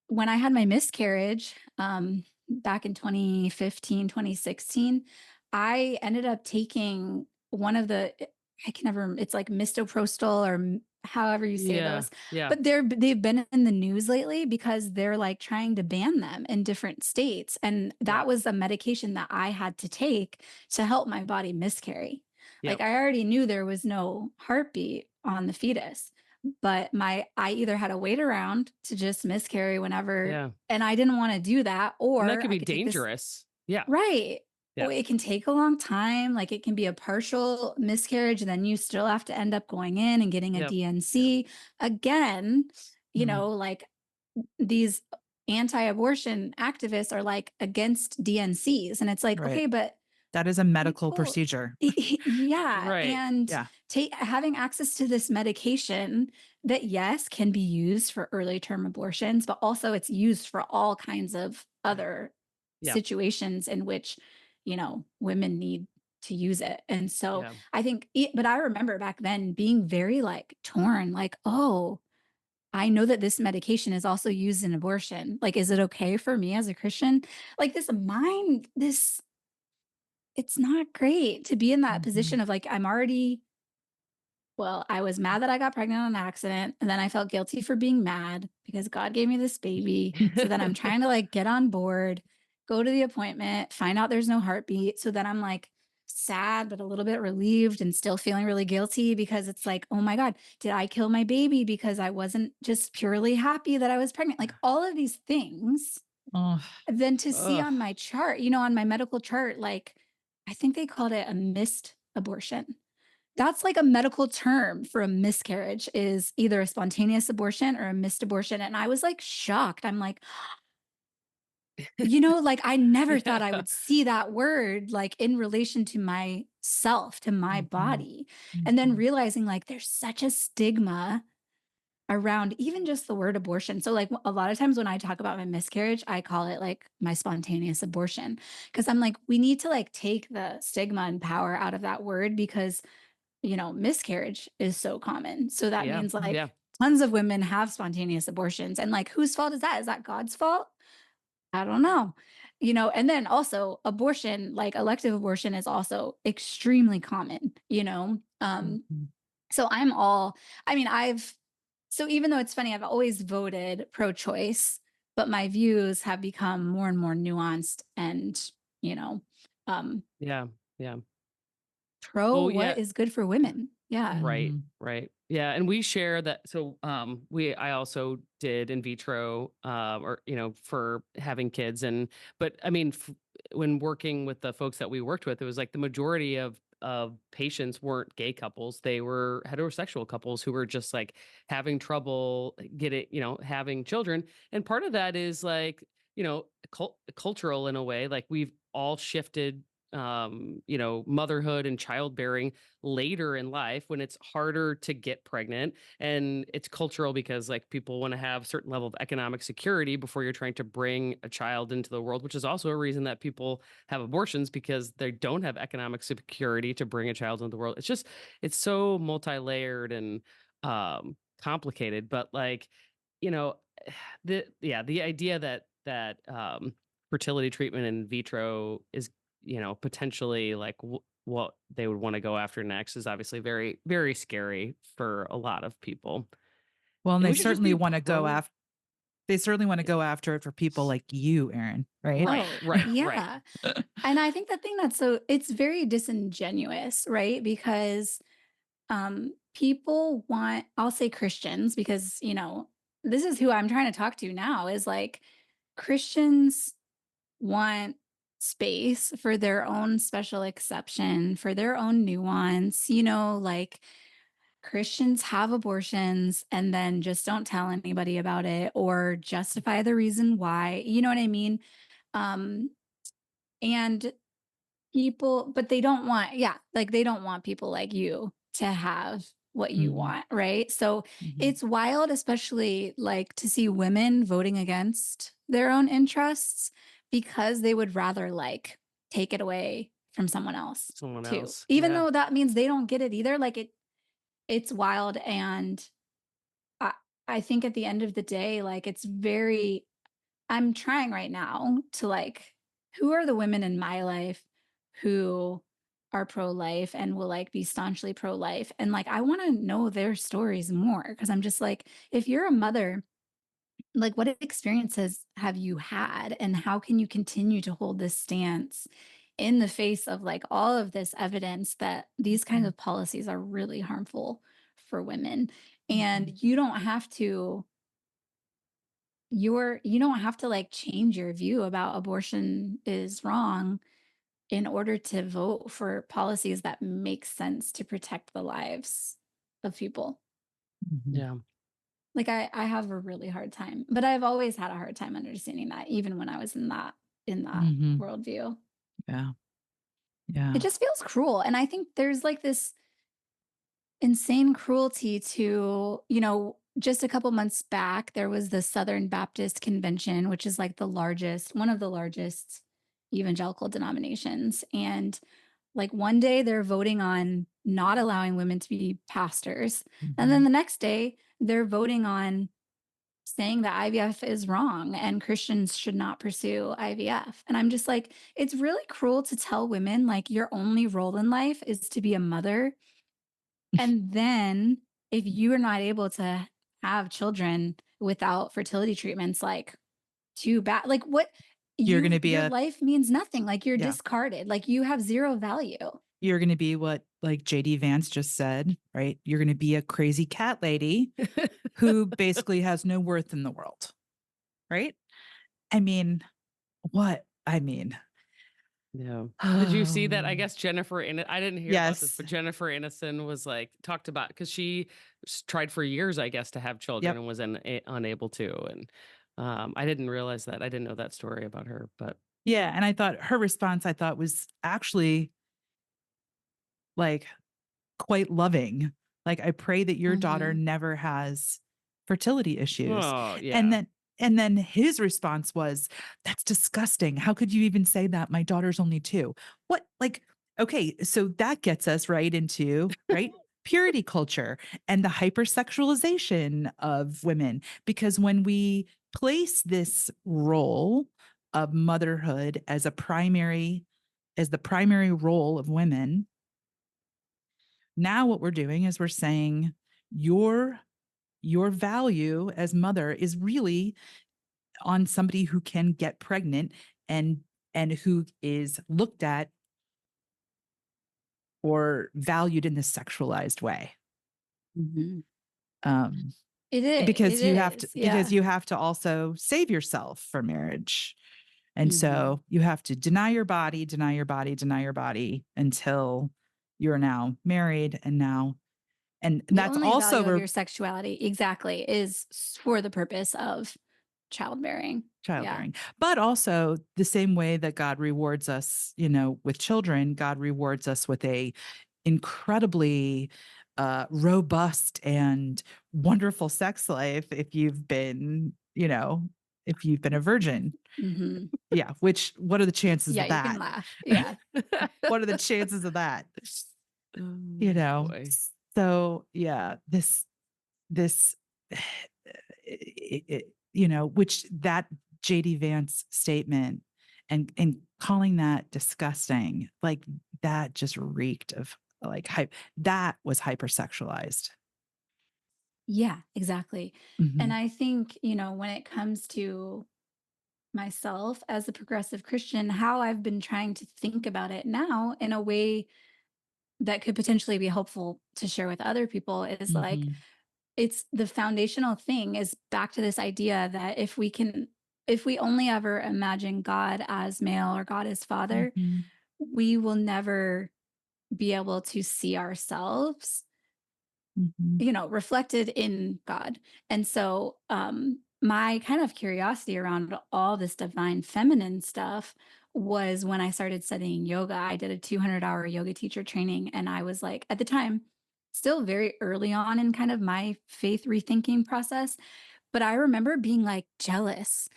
when I had my miscarriage, back in 2015, 2016, I ended up taking one of I can never, it's like mistoprostol or however you say Yeah. those, Yeah. but they've been in the news lately because they're like trying to ban them in different states. And Yeah. that was a medication that I had to take to help my body miscarry. Yeah. Like I already knew there was no heartbeat on the fetus, but I either had to wait around to just miscarry whenever, Yeah. and I didn't want to do that, And that or could I be could take this. dangerous. Yeah. Right. Yeah. Or it can take a long time. Like it can be a partial miscarriage. Then you still have to end up going in and getting a Yep. DNC again. Mhm. Like these anti-abortion activists are like against DNCs. And it's like, Right. okay, but That is a medical people, procedure. yeah, Right. and Yeah. having access to this medication that, yes, can be used for early term abortions, but also it's used for all kinds of other Yeah. situations in which, women need to use it. And so Yeah. I think, but I remember back then being very like torn, like, oh, I know that this medication is also used in abortion. Like, is it okay for me as a Christian? Like it's not great to be in that Mhm. position of like, I was mad that I got pregnant on accident. And then I felt guilty for being mad because God gave me this baby. So then I'm trying to like get on board, go to the appointment, find out there's no heartbeat. So then I'm like sad, but a little bit relieved and still feeling really guilty because it's like, oh my God, did I kill my baby because I wasn't just purely happy that I was pregnant? Like all of these things. Oh, Then to see Ugh. on my chart, on my medical chart, like I think they called it a missed abortion. That's like a medical term for a miscarriage, is either a spontaneous abortion or a missed abortion. And I was like shocked. I'm like, like I never thought I Yeah. would see that word like in relation to myself, to my mhm. body. And then Mhm. realizing like there's such a stigma around even just the word abortion. So like a lot of times when I talk about my miscarriage, I call it like my spontaneous abortion because I'm like, we need to like take the stigma and power out of that word because, miscarriage is so common. So that Yeah. means Yeah. like tons of women have spontaneous abortions, and like whose fault is that? Is that God's fault? I don't know. and then also abortion, like elective abortion is also extremely common, Mhm. so so even though it's funny, I've always voted pro-choice, but my views have become more and more nuanced and, you know, um, Yeah. Yeah. pro Well, what yeah. is good for women. Yeah. Right, Mhm. right. Yeah, and we share that. So, I also did in vitro, or for having kids, and but I mean, when working with the folks that we worked with, it was like the majority of patients weren't gay couples; they were heterosexual couples who were just like having trouble getting, having children. And part of that is like, cultural in a way. Like we've all shifted, motherhood and childbearing later in life when it's harder to get pregnant, and it's cultural because like people want to have a certain level of economic security before you're trying to bring a child into the world, which is also a reason that people have abortions, because they don't have economic security to bring a child into the world. It's so multi-layered and complicated, but like, you know the idea that fertility treatment in vitro is, potentially like what they would want to go after next is obviously very, very scary for a lot of people. Well, and And they we should just certainly be want to go pro. after they certainly want to go after it for people like you, Erin, right? Right, Oh, right, right. yeah. And I think the thing it's very disingenuous, right? Because people want, I'll say Christians, because, this is who I'm trying to talk to now is like Christians want space for their own special exception, for their own nuance, like Christians have abortions and then just don't tell anybody about it or justify the reason why. You know what I mean? Um, and but they don't want, yeah, like they don't want people like you to have what you Mhm. want, right? So Mhm. it's wild, especially like to see women voting against their own interests because they would rather like take it away from someone else Someone too. else. Even Yeah. though that means they don't get it either. Like it's wild. And I, I think at the end of the day, like I'm trying right now to like, who are the women in my life who are pro-life and will like be staunchly pro-life? And like, I want to know their stories more because I'm just like, if you're a mother, like what experiences have you had and how can you continue to hold this stance in the face of like all of this evidence that these kinds Mhm. of policies are really harmful for women? And Mhm. you don't have to like change your view about abortion is wrong in order to vote for policies that make sense to protect the lives of people. Mhm. Yeah. Like I have a really hard time, but I've always had a hard time understanding that even when I was in that Mhm. worldview. Yeah. It Yeah. just feels cruel. And I think there's like this insane cruelty to, just a couple months back, there was the Southern Baptist Convention, which is like one of the largest evangelical denominations. And like one day they're voting on not allowing women to be pastors. And then Mhm. the next day they're voting on saying that IVF is wrong and Christians should not pursue IVF. And I'm just like, it's really cruel to tell women like your only role in life is to be a mother, and then if you are not able to have children without fertility treatments, like too bad. Like what You're gonna be your a life means nothing. Like you're yeah. discarded. Like you have zero value. You're gonna be what, like, JD Vance just said, right? You're gonna be a crazy cat lady who basically has no worth in the world, right? I mean, what? I mean, Yeah. Did you see that? I oh, guess I didn't hear about this, yes. but Jennifer Aniston was like talked about because she tried for years, I guess, to have children Yep. and was unable to. And I didn't realize that. I didn't know that story about her, but Yeah, and I thought her response, I thought, was actually, like, quite loving. Like, "I pray that your daughter Mhm. never has fertility issues." oh, And yeah. then his response was, "That's disgusting. How could you even say that? My daughter's only 2." What, like, okay, so that gets us right into, right? Purity culture and the hypersexualization of women. Because when we place this role of motherhood as the primary role of women. Now what we're doing is we're saying your value as mother is really on somebody who can get pregnant and who is looked at or valued in this sexualized way. Mhm. Um, It is. because It you have to, is. Yeah. because you have to also save yourself for marriage. And Mhm. so you have to deny your body until you're now married. And The that's only value of also your sexuality, exactly, is for the purpose of childbearing. Yeah. childbearing, but also the same way that God rewards us, with children, God rewards us with a incredibly robust and wonderful sex life if you've been, a virgin. Mhm. Yeah. What are the chances Yeah, of you can that? laugh. Yeah. What are the chances of that? Oh, boy. So yeah, this, which that JD Vance statement and calling that disgusting, like that just reeked of like that was hypersexualized. Yeah, exactly. And Mhm. I think, when it comes to myself as a progressive Christian, how I've been trying to think about it now in a way that could potentially be helpful to share with other people is like, Mhm. it's the foundational thing is back to this idea that if we only ever imagine God as male or God as father, Mhm. we will never be able to see ourselves, Mhm. reflected in God. And so, my kind of curiosity around all this divine feminine stuff was when I started studying yoga. I did a 200-hour yoga teacher training, and I was like, at the time, still very early on in kind of my faith rethinking process. But I remember being like jealous,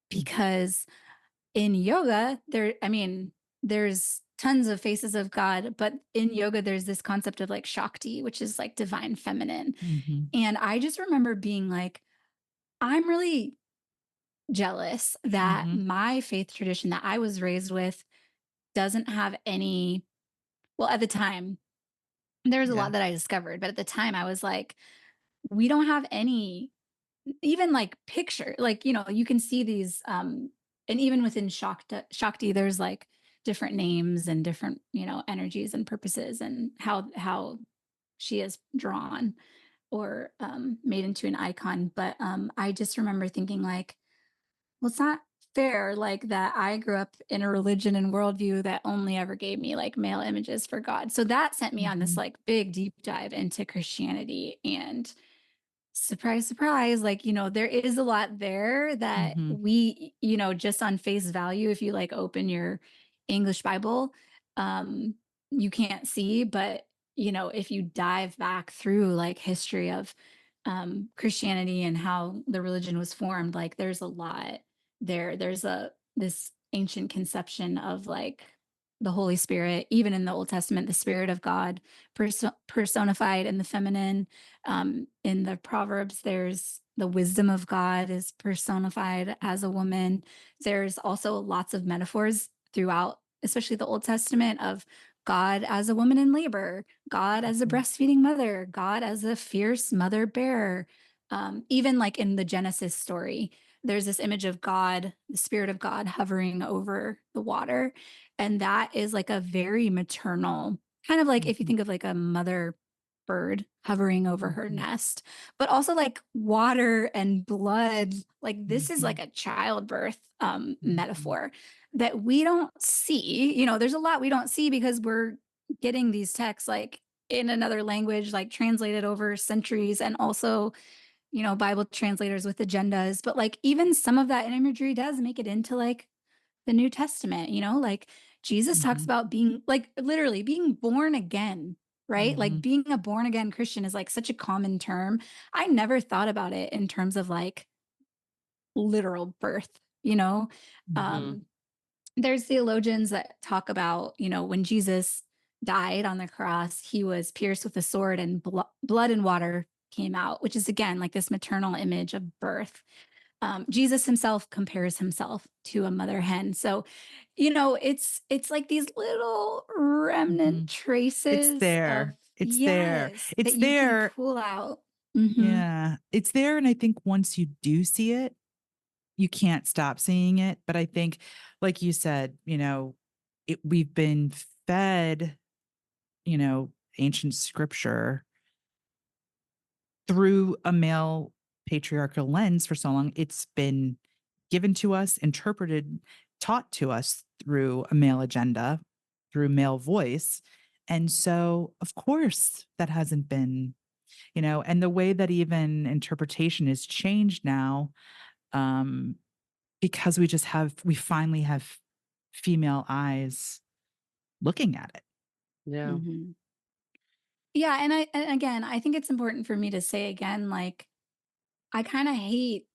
because in yoga, there's tons of faces of God, but in yoga, there's this concept of like Shakti, which is like divine feminine. Mhm. And I just remember being like, I'm really jealous that Mhm. my faith tradition that I was raised with doesn't have any, well, at the time, there was a Yeah. lot that I discovered, but at the time I was like, we don't have any even like picture, like, you can see these, and even within Shakti, there's like different names and different, energies and purposes and how she is drawn or made into an icon. But I just remember thinking like, well, it's not fair like that I grew up in a religion and worldview that only ever gave me like male images for God. So that sent me on this Mhm. like big deep dive into Christianity. And surprise, surprise, like, there is a lot there that Mhm. we, just on face value, if you like open your English Bible, um, you can't see. But, if you dive back through like history of Christianity and how the religion was formed, like there's a lot there. There's this ancient conception of like the Holy Spirit, even in the Old Testament, the Spirit of God personified in the feminine. In the Proverbs, there's the wisdom of God is personified as a woman. There's also lots of metaphors throughout, especially the Old Testament, of God as a woman in labor, God as a Mhm. breastfeeding mother, God as a fierce mother bear. Even like in the Genesis story, there's this image of God, the Spirit of God hovering over the water. And that is like a very maternal, kind of like if you Mhm. think of like a mother bird hovering over her Mhm. nest, but also like water and blood. Like this is Mhm. like a childbirth Mhm. metaphor that we don't see. There's a lot we don't see because we're getting these texts like in another language, like translated over centuries, and also, Bible translators with agendas. But like even some of that imagery does make it into like the New Testament, like Jesus talks Mhm. about being like literally being born again, right? Like Mhm. being a born again Christian is like such a common term. I never thought about it in terms of like literal birth. Mhm. Um, there's theologians that talk about, when Jesus died on the cross, he was pierced with a sword and blood and water came out, which is again like this maternal image of birth. Jesus himself compares himself to a mother hen. So, it's like these little remnant Mhm. It's traces of, there. It's there. yes, that It's you can there. pull out. Hmm. Yeah. It's there. And I think once you do see it, you can't stop seeing it. But I think, like you said, we've been fed, ancient scripture through a male patriarchal lens for so long. It's been given to us, interpreted, taught to us through a male agenda, through male voice. And so, of course, that hasn't been, and the way that even interpretation is changed now, um, because we finally have female eyes looking at it. Yeah. Hmm. Yeah, and again, I think it's important for me to say again, like, I kind of hate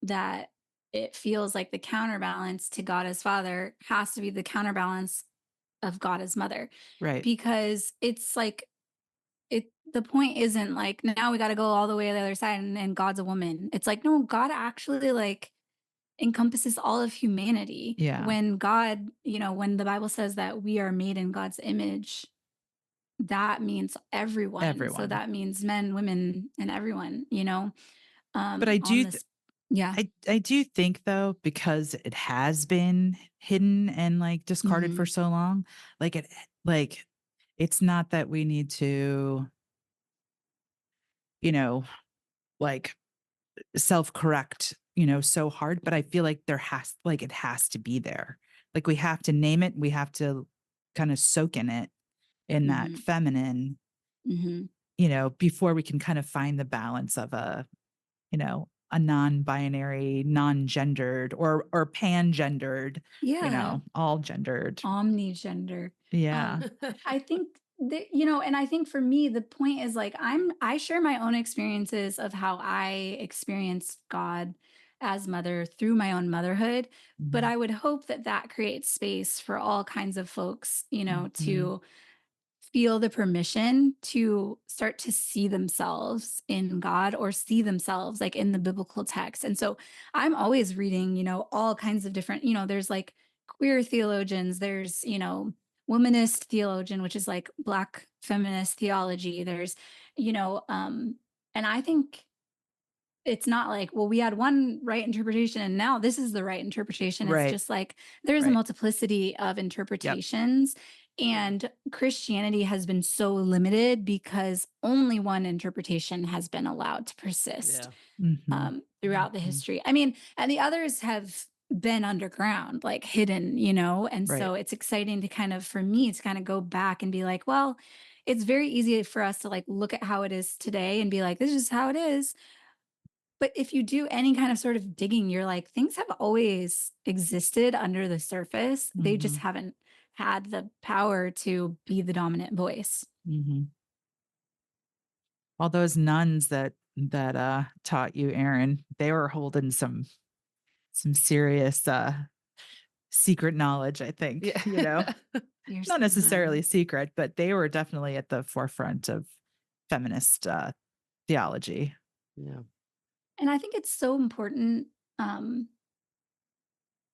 that it feels like the counterbalance to God as Father has to be the counterbalance of God as Mother, Right. because it's like the point isn't like now we got to go all the way to the other side and God's a woman. It's like, no, God actually like encompasses all of humanity. Yeah. When God, when the Bible says that we are made in God's image, that means everyone. So Everyone. that means men, women, and everyone, But I on do this. Yeah. I do think though, because it has been hidden and like discarded for Hmm. so long, like like it's not that we need to, you know, like self-correct, so hard, but I feel like it has to be there. Like we have to name it, we have to kind of soak in it, in that Hmm. feminine, Hmm. before we can kind of find the balance of a non-binary, non-gendered or pan-gendered, Yeah. all gendered. Omnigender. Yeah. I think that, and I think for me, the point is like I share my own experiences of how I experienced God as mother through my own motherhood. But Mhm. I would hope that that creates space for all kinds of folks, Mhm. to feel the permission to start to see themselves in God or see themselves like in the biblical text. And so I'm always reading, all kinds of different, there's like queer theologians, there's, womanist theologian, which is like Black feminist theology. There's, and I think it's not like, well, we had one right interpretation and now this is the right interpretation. It's Right. just like there's a Right. multiplicity of Yep. interpretations. And Christianity has been so limited because only one interpretation has been allowed to persist Yeah. Mhm. throughout the Mhm. history. I mean, and the others have been underground, like hidden, and Right. so it's exciting to kind of, for me, to kind of go back and be like, well, it's very easy for us to like look at how it is today and be like, this is how it is. But if you do any kind of sort of digging, you're like, things have always existed under the surface. They just Mhm. haven't had the power to be the dominant voice. Mhm. All those nuns that taught you, Aaron, they were holding some serious secret knowledge, I think, Yeah. You're not so necessarily kind. secret, but they were definitely at the forefront of feminist theology. And I think it's so important. Um,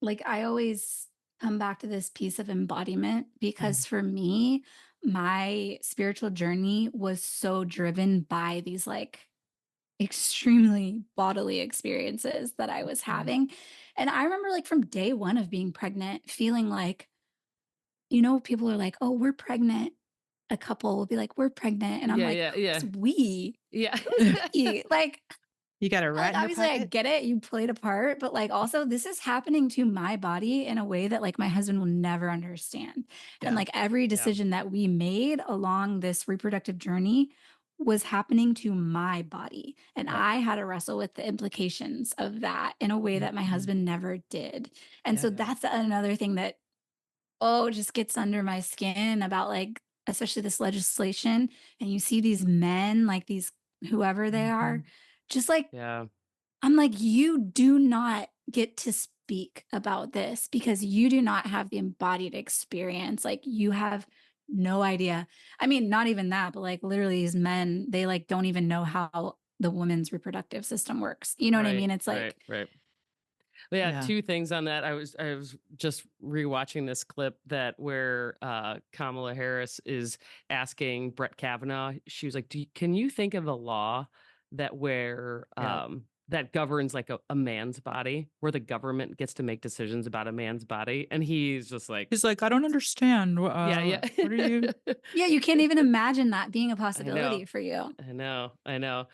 like I always come back to this piece of embodiment Mhm. because for me, my spiritual journey was so driven by these like extremely bodily experiences that I was Mhm. having. And I remember like from day one of being pregnant, feeling like, people are like, oh, we're pregnant. A couple will be like, we're pregnant. And I'm Yeah, like, yeah, yeah. who's we? Yeah. Who's we? You got a rat Like in your obviously I pocket? get it, you played a part, but like also this is happening to my body in a way that like my husband will never understand. And Yeah. like every Yeah. decision that we made along this reproductive journey was happening to my body. And Right. I had to wrestle with the implications of that in a way that my Mhm. husband never did. And Yeah. so Yeah. that's another thing that, oh, just gets under my skin about like, especially this legislation. And you see these men, like these whoever they are, Mhm. just like Yeah. I'm like, you do not get to speak about this because you do not have the embodied experience. Like you have no idea. I mean, not even that, but like literally these men, they like don't even know how the woman's reproductive system works. You know what I Right. mean? It's Right. like Right. But yeah, Yeah. 2 things on that. I was just rewatching this clip that where Kamala Harris is asking Brett Kavanaugh. She was like, "Can you think of a law that where Yeah. that governs like a man's body, where the government gets to make decisions about a man's body?" And he's just like, He's like, I don't understand. "Yeah, yeah." What are you? Yeah, you can't even imagine that being a I know. possibility for you. I know.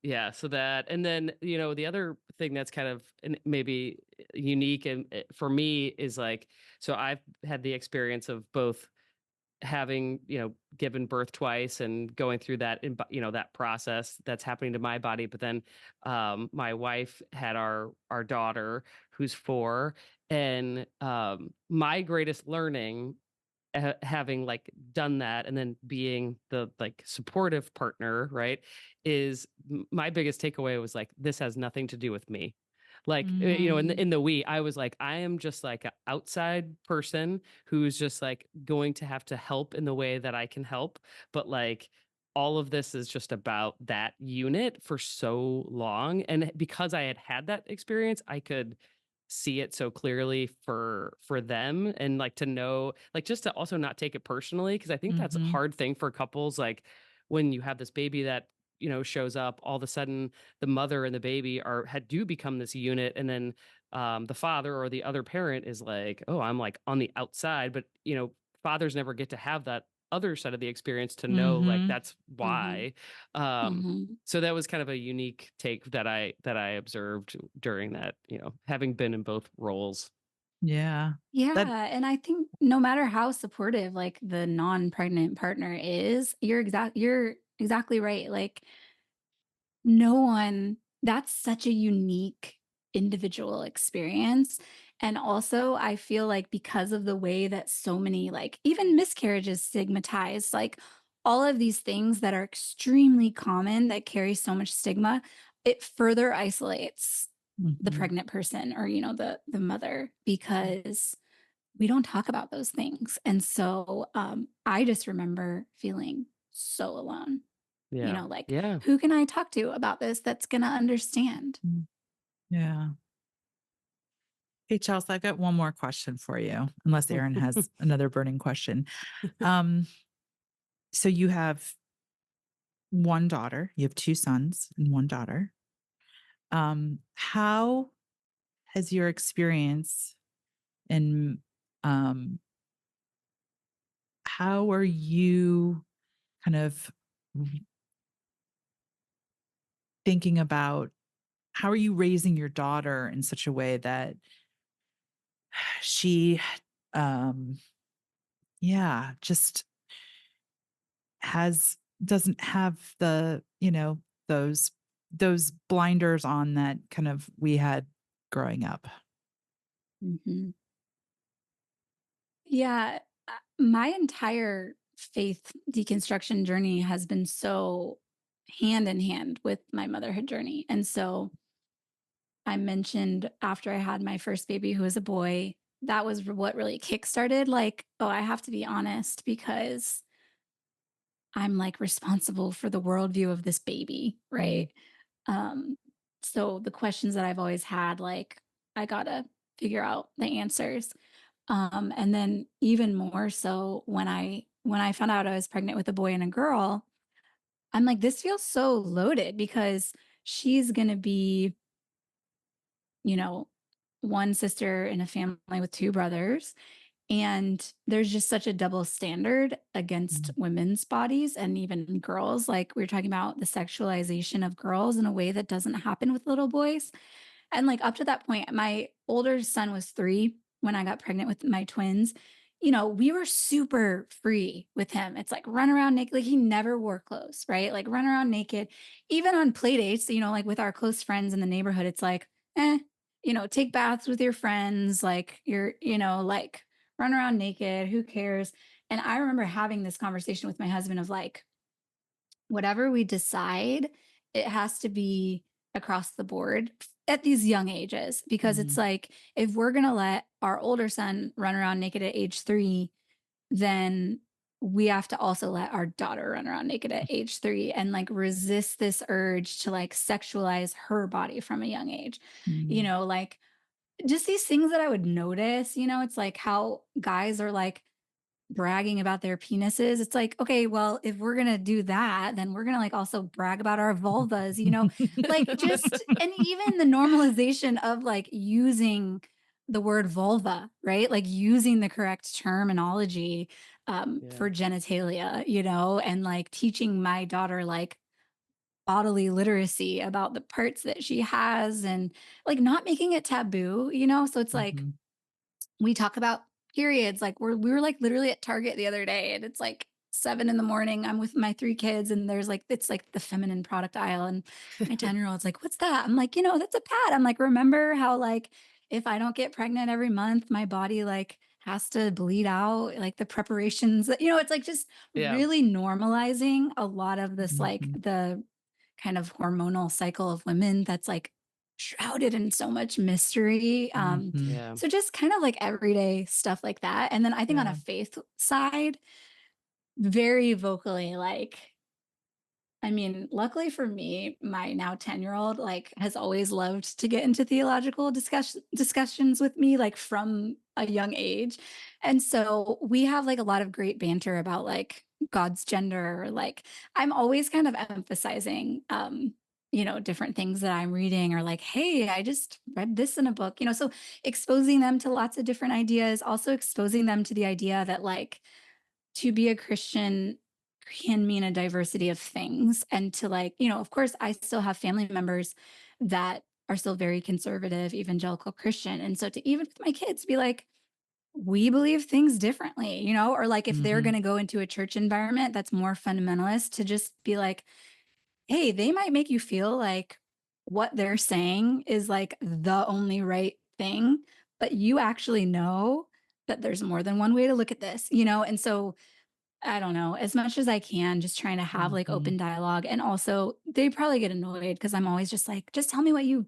Yeah, so that, and then, the other thing that's kind of maybe unique and for me is like, so I've had the experience of both having, given birth twice and going through that, that process that's happening to my body. But then, my wife had our daughter who's 4, and my greatest learning having like done that and then being the like supportive partner, right, is my biggest takeaway was like, this has nothing to do with me. Like, in Mm, the we, I was like, I am just like an outside person who's just like going to have to help in the way that I can help. But like, all of this is just about that unit for so long. And because I had that experience, I could see it so clearly for them, and like to know, like, just to also not take it personally, because I think that's a Mhm. hard thing for couples, like when you have this baby that shows up all of a sudden, the mother and the baby do become this unit, and then the father or the other parent is like, oh, I'm like on the outside, but fathers never get to have that other side of the experience to know like Mhm. that's mhm, why. um mhm. so that was kind of a unique take that I observed during that, having been in both roles. Yeah. That Yeah, and I think no matter how supportive like the non-pregnant partner is, you're exactly right. Like no one that's such a unique individual experience. And also, I feel like because of the way that so many, like, even miscarriages stigmatized, like, all of these things that are extremely common that carry so much stigma, it further isolates the Mhm. pregnant person or, the mother because we don't talk about those things. And so, I just remember feeling so alone. Yeah. Like, Yeah. who can I talk to about this that's gonna understand? Mm. Yeah. Hey, Chelsea, I've got one more question for you, unless Erin has another burning question. Um, so you have one daughter, you have two sons and one daughter. How has your experience and how are you kind of thinking about how are you raising your daughter in such a way that she um yeah, just has doesn't have the, those blinders on that kind of we had growing up. Mhm. Yeah, my entire faith deconstruction journey has been so hand in hand with my motherhood journey. And so I mentioned after I had my first baby, who was a boy, that was what really kickstarted, like, oh, I have to be honest because I'm like responsible for the worldview of this baby, Mm, right? Um, so the questions that I've always had, like, I gotta figure out the answers. And then even more so when I found out I was pregnant with a boy and a girl, I'm like, this feels so loaded because she's gonna be, you know, one sister in a family with two brothers. And there's just such a double standard against mm, women's bodies and even girls. Like we were talking about the sexualization of girls in a way that doesn't happen with little boys. And like up to that point, my older son was 3 when I got pregnant with my twins. We were super free with him. It's like run around naked. Like he never wore clothes, right? Like run around naked. Even on play dates, like with our close friends in the neighborhood, it's like, take baths with your friends. Like like run around naked. Who cares? And I remember having this conversation with my husband of like, whatever we decide, it has to be across the board at these young ages because it's mm, like if we're going to let our older son run around naked at age 3, then we have to also let our daughter run around naked at age 3 and like resist this urge to like sexualize her body from a young age. mm, Like just these things that I would notice, it's like how guys are like bragging about their penises. It's like, okay, well, if we're going to do that, then we're going to like also brag about our vulvas, like just, and even the normalization of like using the word vulva, right? Like using the correct terminology Yeah. for genitalia, and like teaching my daughter like bodily literacy about the parts that she has and like not making it taboo, So it's like Mhm. we talk about periods. Like we were like literally at Target the other day and it's like 7 in the morning. I'm with my 3 kids and there's like it's like the feminine product aisle. And my 10-year-old's like, what's that? I'm like, that's a pad. I'm like, remember how like if I don't get pregnant every month, my body like has to bleed out, like the preparations that, it's like just Yeah. really normalizing a lot of this, like Mhm. the kind of hormonal cycle of women that's like shrouded in so much mystery. Mhm. Yeah. So just kind of like everyday stuff like that. And then I think on a Yeah. faith side, very vocally, like, I mean, luckily for me, my now 10-year-old like has always loved to get into theological discussions with me, like from a young age. And so we have like a lot of great banter about like God's gender. Like I'm always kind of emphasizing different things that I'm reading or like, hey, I just read this in a book, so exposing them to lots of different ideas, also exposing them to the idea that like to be a Christian can mean a diversity of things. And to like, of course, I still have family members that are still very conservative, evangelical Christian. And so to even with my kids be like, we believe things differently, or like if they're going Mhm. to go into a church environment that's more fundamentalist, to just be like, hey, they might make you feel like what they're saying is like the only right thing, but you actually know that there's more than one way to look at this, And so I don't know, as much as I can, just trying to have like Mhm. open dialogue. And also, they probably get annoyed because I'm always just like, just tell me what you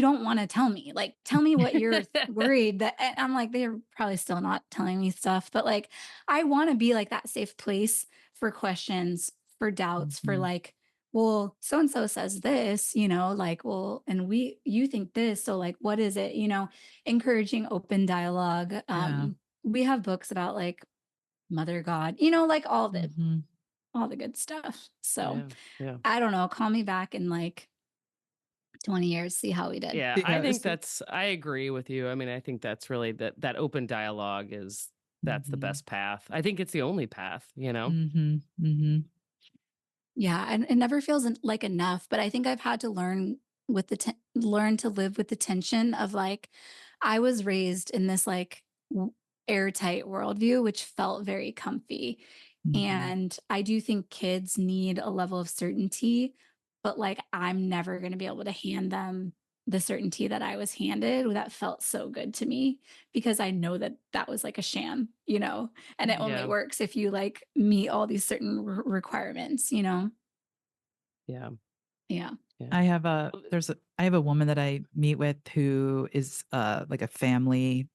don't want to tell me. Like, tell me what you're worried that. And I'm like, they're probably still not telling me stuff, but like, I want to be like that safe place for questions, for doubts, for Mhm. like, well, so and so says this, like, well, and you think this. So, like, what is it, encouraging open dialogue. Yeah. We have books about like Mother God, like Mhm. all the good stuff. So Yeah. Yeah. I don't know. Call me back in like 20 years, see how we did. Yeah, I Yeah. think I agree with you. I mean, I think that's really that open dialogue that's the Mhm. best path. I think it's the only path. Mhm. Mhm. Yeah, and it never feels like enough, but I think I've had to learn to live with the tension of like I was raised in this like airtight worldview, which felt very comfy. Mhm. And I do think kids need a level of certainty, but like I'm never going to be able to hand them the certainty that I was handed that felt so good to me because I know that that was like a sham, and it only Yeah. works if you like meet all these certain requirements. Yeah. Yeah. Yeah. I have a woman that I meet with who is like a family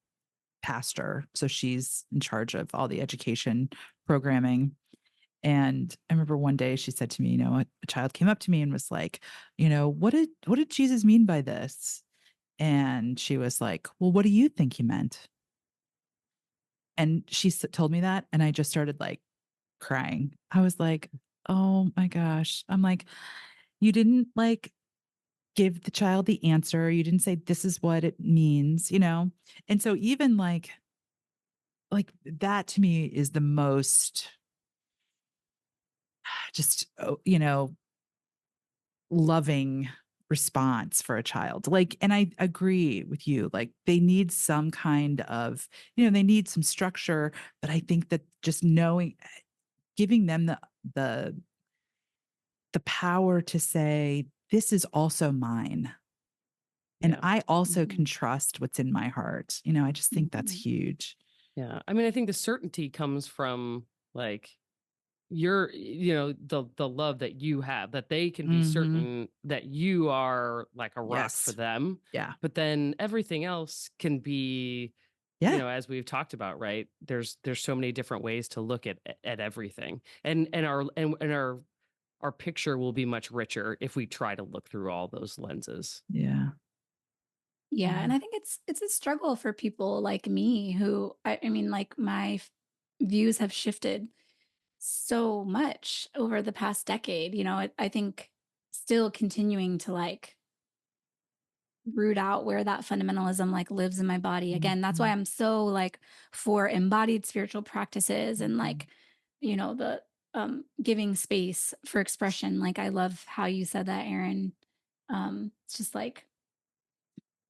pastor. So she's in charge of all the education programming. And I remember one day she said to me, a child came up to me and was like, what did Jesus mean by this? And she was like, well, what do you think he meant? And she told me that. And I just started like crying. I was like, oh my gosh. I'm like, you didn't like give the child the answer. You didn't say this is what it means. And so even like that to me is the most just loving response for a child. Like, and I agree with you. Like they need some kind of, they need some structure, but I think that just giving them the the power to say this is also mine. And Yeah. I also Mhm. can trust what's in my heart. I just think that's Mhm. huge. Yeah. I mean, I think the certainty comes from like the love that you have, that they can be Mhm. certain that you are like a rock for Yes. them. Yeah. But then everything else can be, Yeah. as we've talked about, right? There's so many different ways to look at everything. And our picture will be much richer if we try to look through all those lenses. Yeah. Yeah, and I think it's a struggle for people like me who I mean, like my views have shifted so much over the past decade. I think still continuing to like root out where that fundamentalism like lives in my body. Again, that's why Mhm. I'm so like for embodied spiritual practices and Mhm. like, the giving space for expression. Like I love how you said that, Erin. It's just like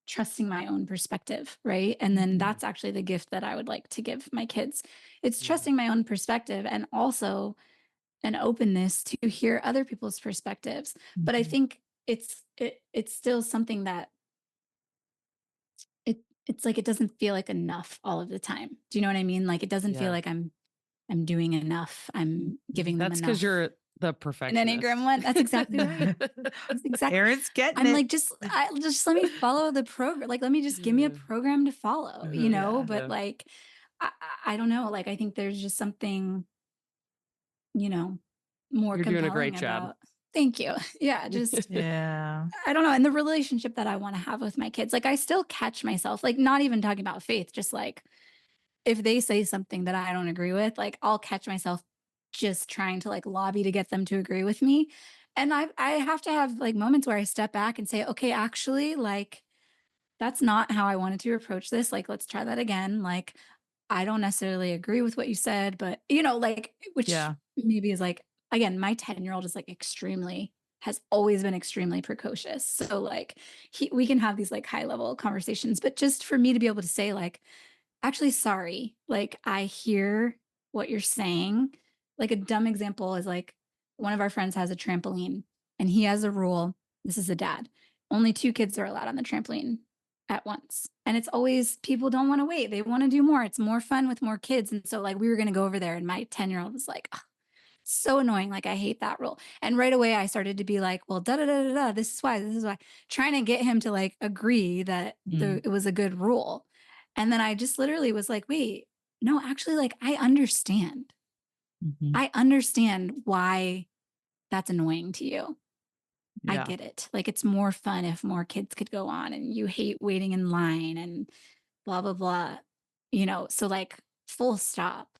trusting my own perspective, right? And then Mhm. that's actually the gift that I would like to give my kids. It's Yeah. trusting my own perspective and also an openness to hear other people's perspectives. But I Mhm. think it's still something that it's like it doesn't feel like enough all of the time. Do you know what I mean? Like it doesn't feel Yeah. like I'm doing enough. I'm Mhm. giving them That's because enough. you're the An Enneagram perfectionist. one. That's exactly right. That's exactly. Erin's getting I'm it. like, just let me follow the program. Like, let me just give me a Yeah. program to follow, Yeah. But Yeah. like, I don't know. Like, I think there's just something, you know, more You're doing a great compelling job. about. Thank you. Yeah, just Yeah. I don't know. And the relationship that I want to have with my kids, like, I still catch myself, like, not even talking about faith, just like if they say something that I don't agree with, like I'll catch myself just trying to like lobby to get them to agree with me. And I have to have like moments where I step back and say, okay, actually, like that's not how I wanted to approach this. Like, let's try that again. Like, I don't necessarily agree with what you said, but like, which Yeah. maybe is like, again, my 10-year-old is like has always been extremely precocious. So like we can have these like high level conversations, but just for me to be able to say like, actually, sorry. Like, I hear what you're saying. Like, a dumb example is like one of our friends has a trampoline and he has a rule. This is a dad. Only 2 kids are allowed on the trampoline at once. And it's always people don't want to wait. They want to do more. It's more fun with more kids. And so, like, we were going to go over there, and my 10-year-old was like, "Ugh, so annoying. Like, I hate that rule." And right away, I started to be like, well, da da da da da. This is why, trying to get him to like agree that Mm. it was a good rule. And then I just literally was like, wait, no, actually, like, I understand. Mhm. I understand why that's annoying to you. I Yeah. get it. Like, it's more fun if more kids could go on and you hate waiting in line and blah, blah, blah. So like, full stop. I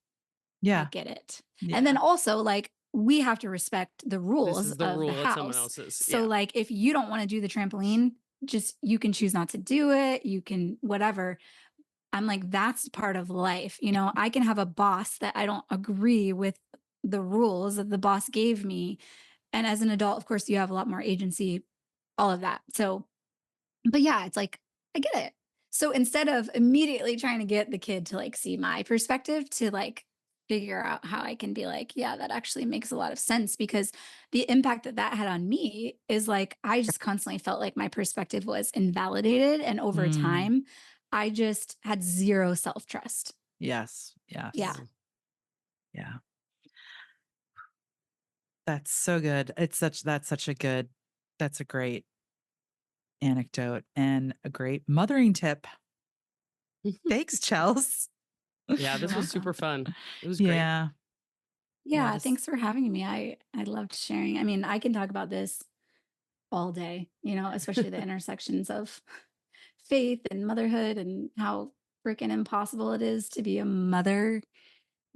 Yeah. get it. And then Yeah. also, like, we have to respect the This rules is the of the rule at someone house. else's. So, Yeah. like, if you don't want to do the trampoline, just you can choose not to do it. You can, whatever. I'm like, that's part of life. I can have a boss that I don't agree with the rules that the boss gave me. And as an adult, of course, you have a lot more agency, all of that. So, but yeah, it's like, I get it. So instead of immediately trying to get the kid to like see my perspective, to like figure out how I can be like, yeah, that actually makes a lot of sense, because the impact that that had on me is like, I just constantly felt like my perspective was invalidated. And over Mm. time, I just had zero self trust. Yes. Yeah. Yes. Yeah. That's so good. That's a great anecdote and a great mothering tip. Thanks, Chels. Yeah, You're this was welcome. super fun. It was great. Yeah. Yeah. Yeah. Thanks for having me. I loved sharing. I mean, I can talk about this all day, especially the intersections of faith and motherhood and how freaking impossible it is to be a mother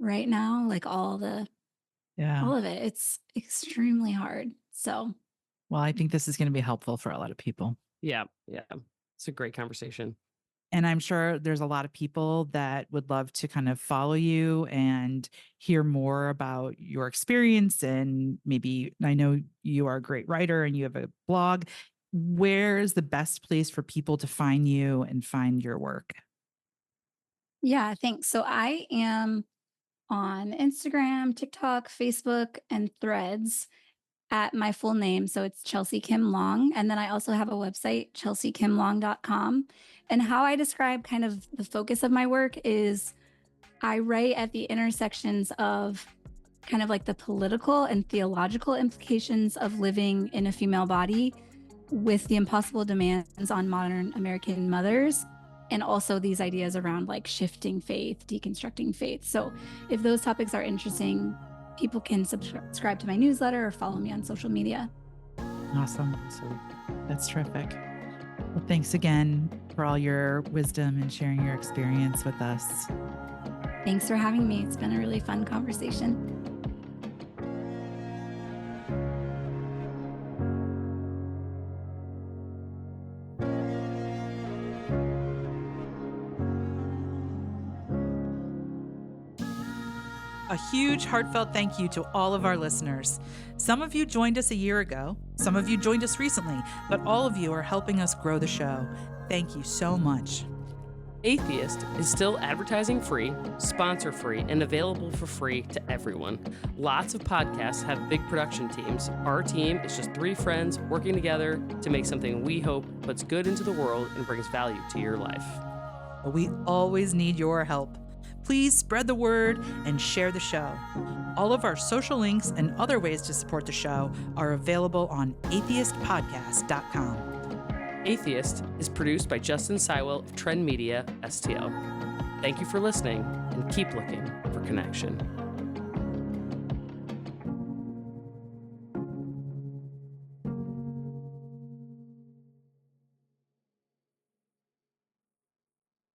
right now. Like Yeah. all of it. It's extremely hard. So Well, I think this is going to be helpful for a lot of people. Yeah. Yeah. It's a great conversation. And I'm sure there's a lot of people that would love to kind of follow you and hear more about your experience. And maybe I know you are a great writer and you have a blog. Where's the best place for people to find you and find your work? yeah, thanks. So I am on Instagram, TikTok, Facebook, and Threads at my full name. So it's Chelsea Kim Long. And then I also have a website, chelseakimlong.com. And how I describe kind of the focus of my work is I write at the intersections of kind of like the political and theological implications of living in a female body with the impossible demands on modern American mothers, and also these ideas around like shifting faith, deconstructing faith. So if those topics are interesting, people can subscribe to my newsletter or follow me on social media. Awesome. So that's terrific. Well, thanks again for all your wisdom and sharing your experience with us. Thanks for having me. It's been a really fun conversation. A huge heartfelt thank you to all of our listeners. Some of you joined us a year ago, some of you joined us recently, but all of you are helping us grow the show. Thank you so much. Atheist is still advertising free, sponsor free, and available for free to everyone. Lots of podcasts have big production teams. Our team is just 3 friends working together to make something we hope puts good into the world and brings value to your life. But we always need your help. Please spread the word and share the show. All of our social links and other ways to support the show are available on atheistpodcast.com. Atheist is produced by Justin Sywell of Trend Media, STL. Thank you for listening, and keep looking for connection.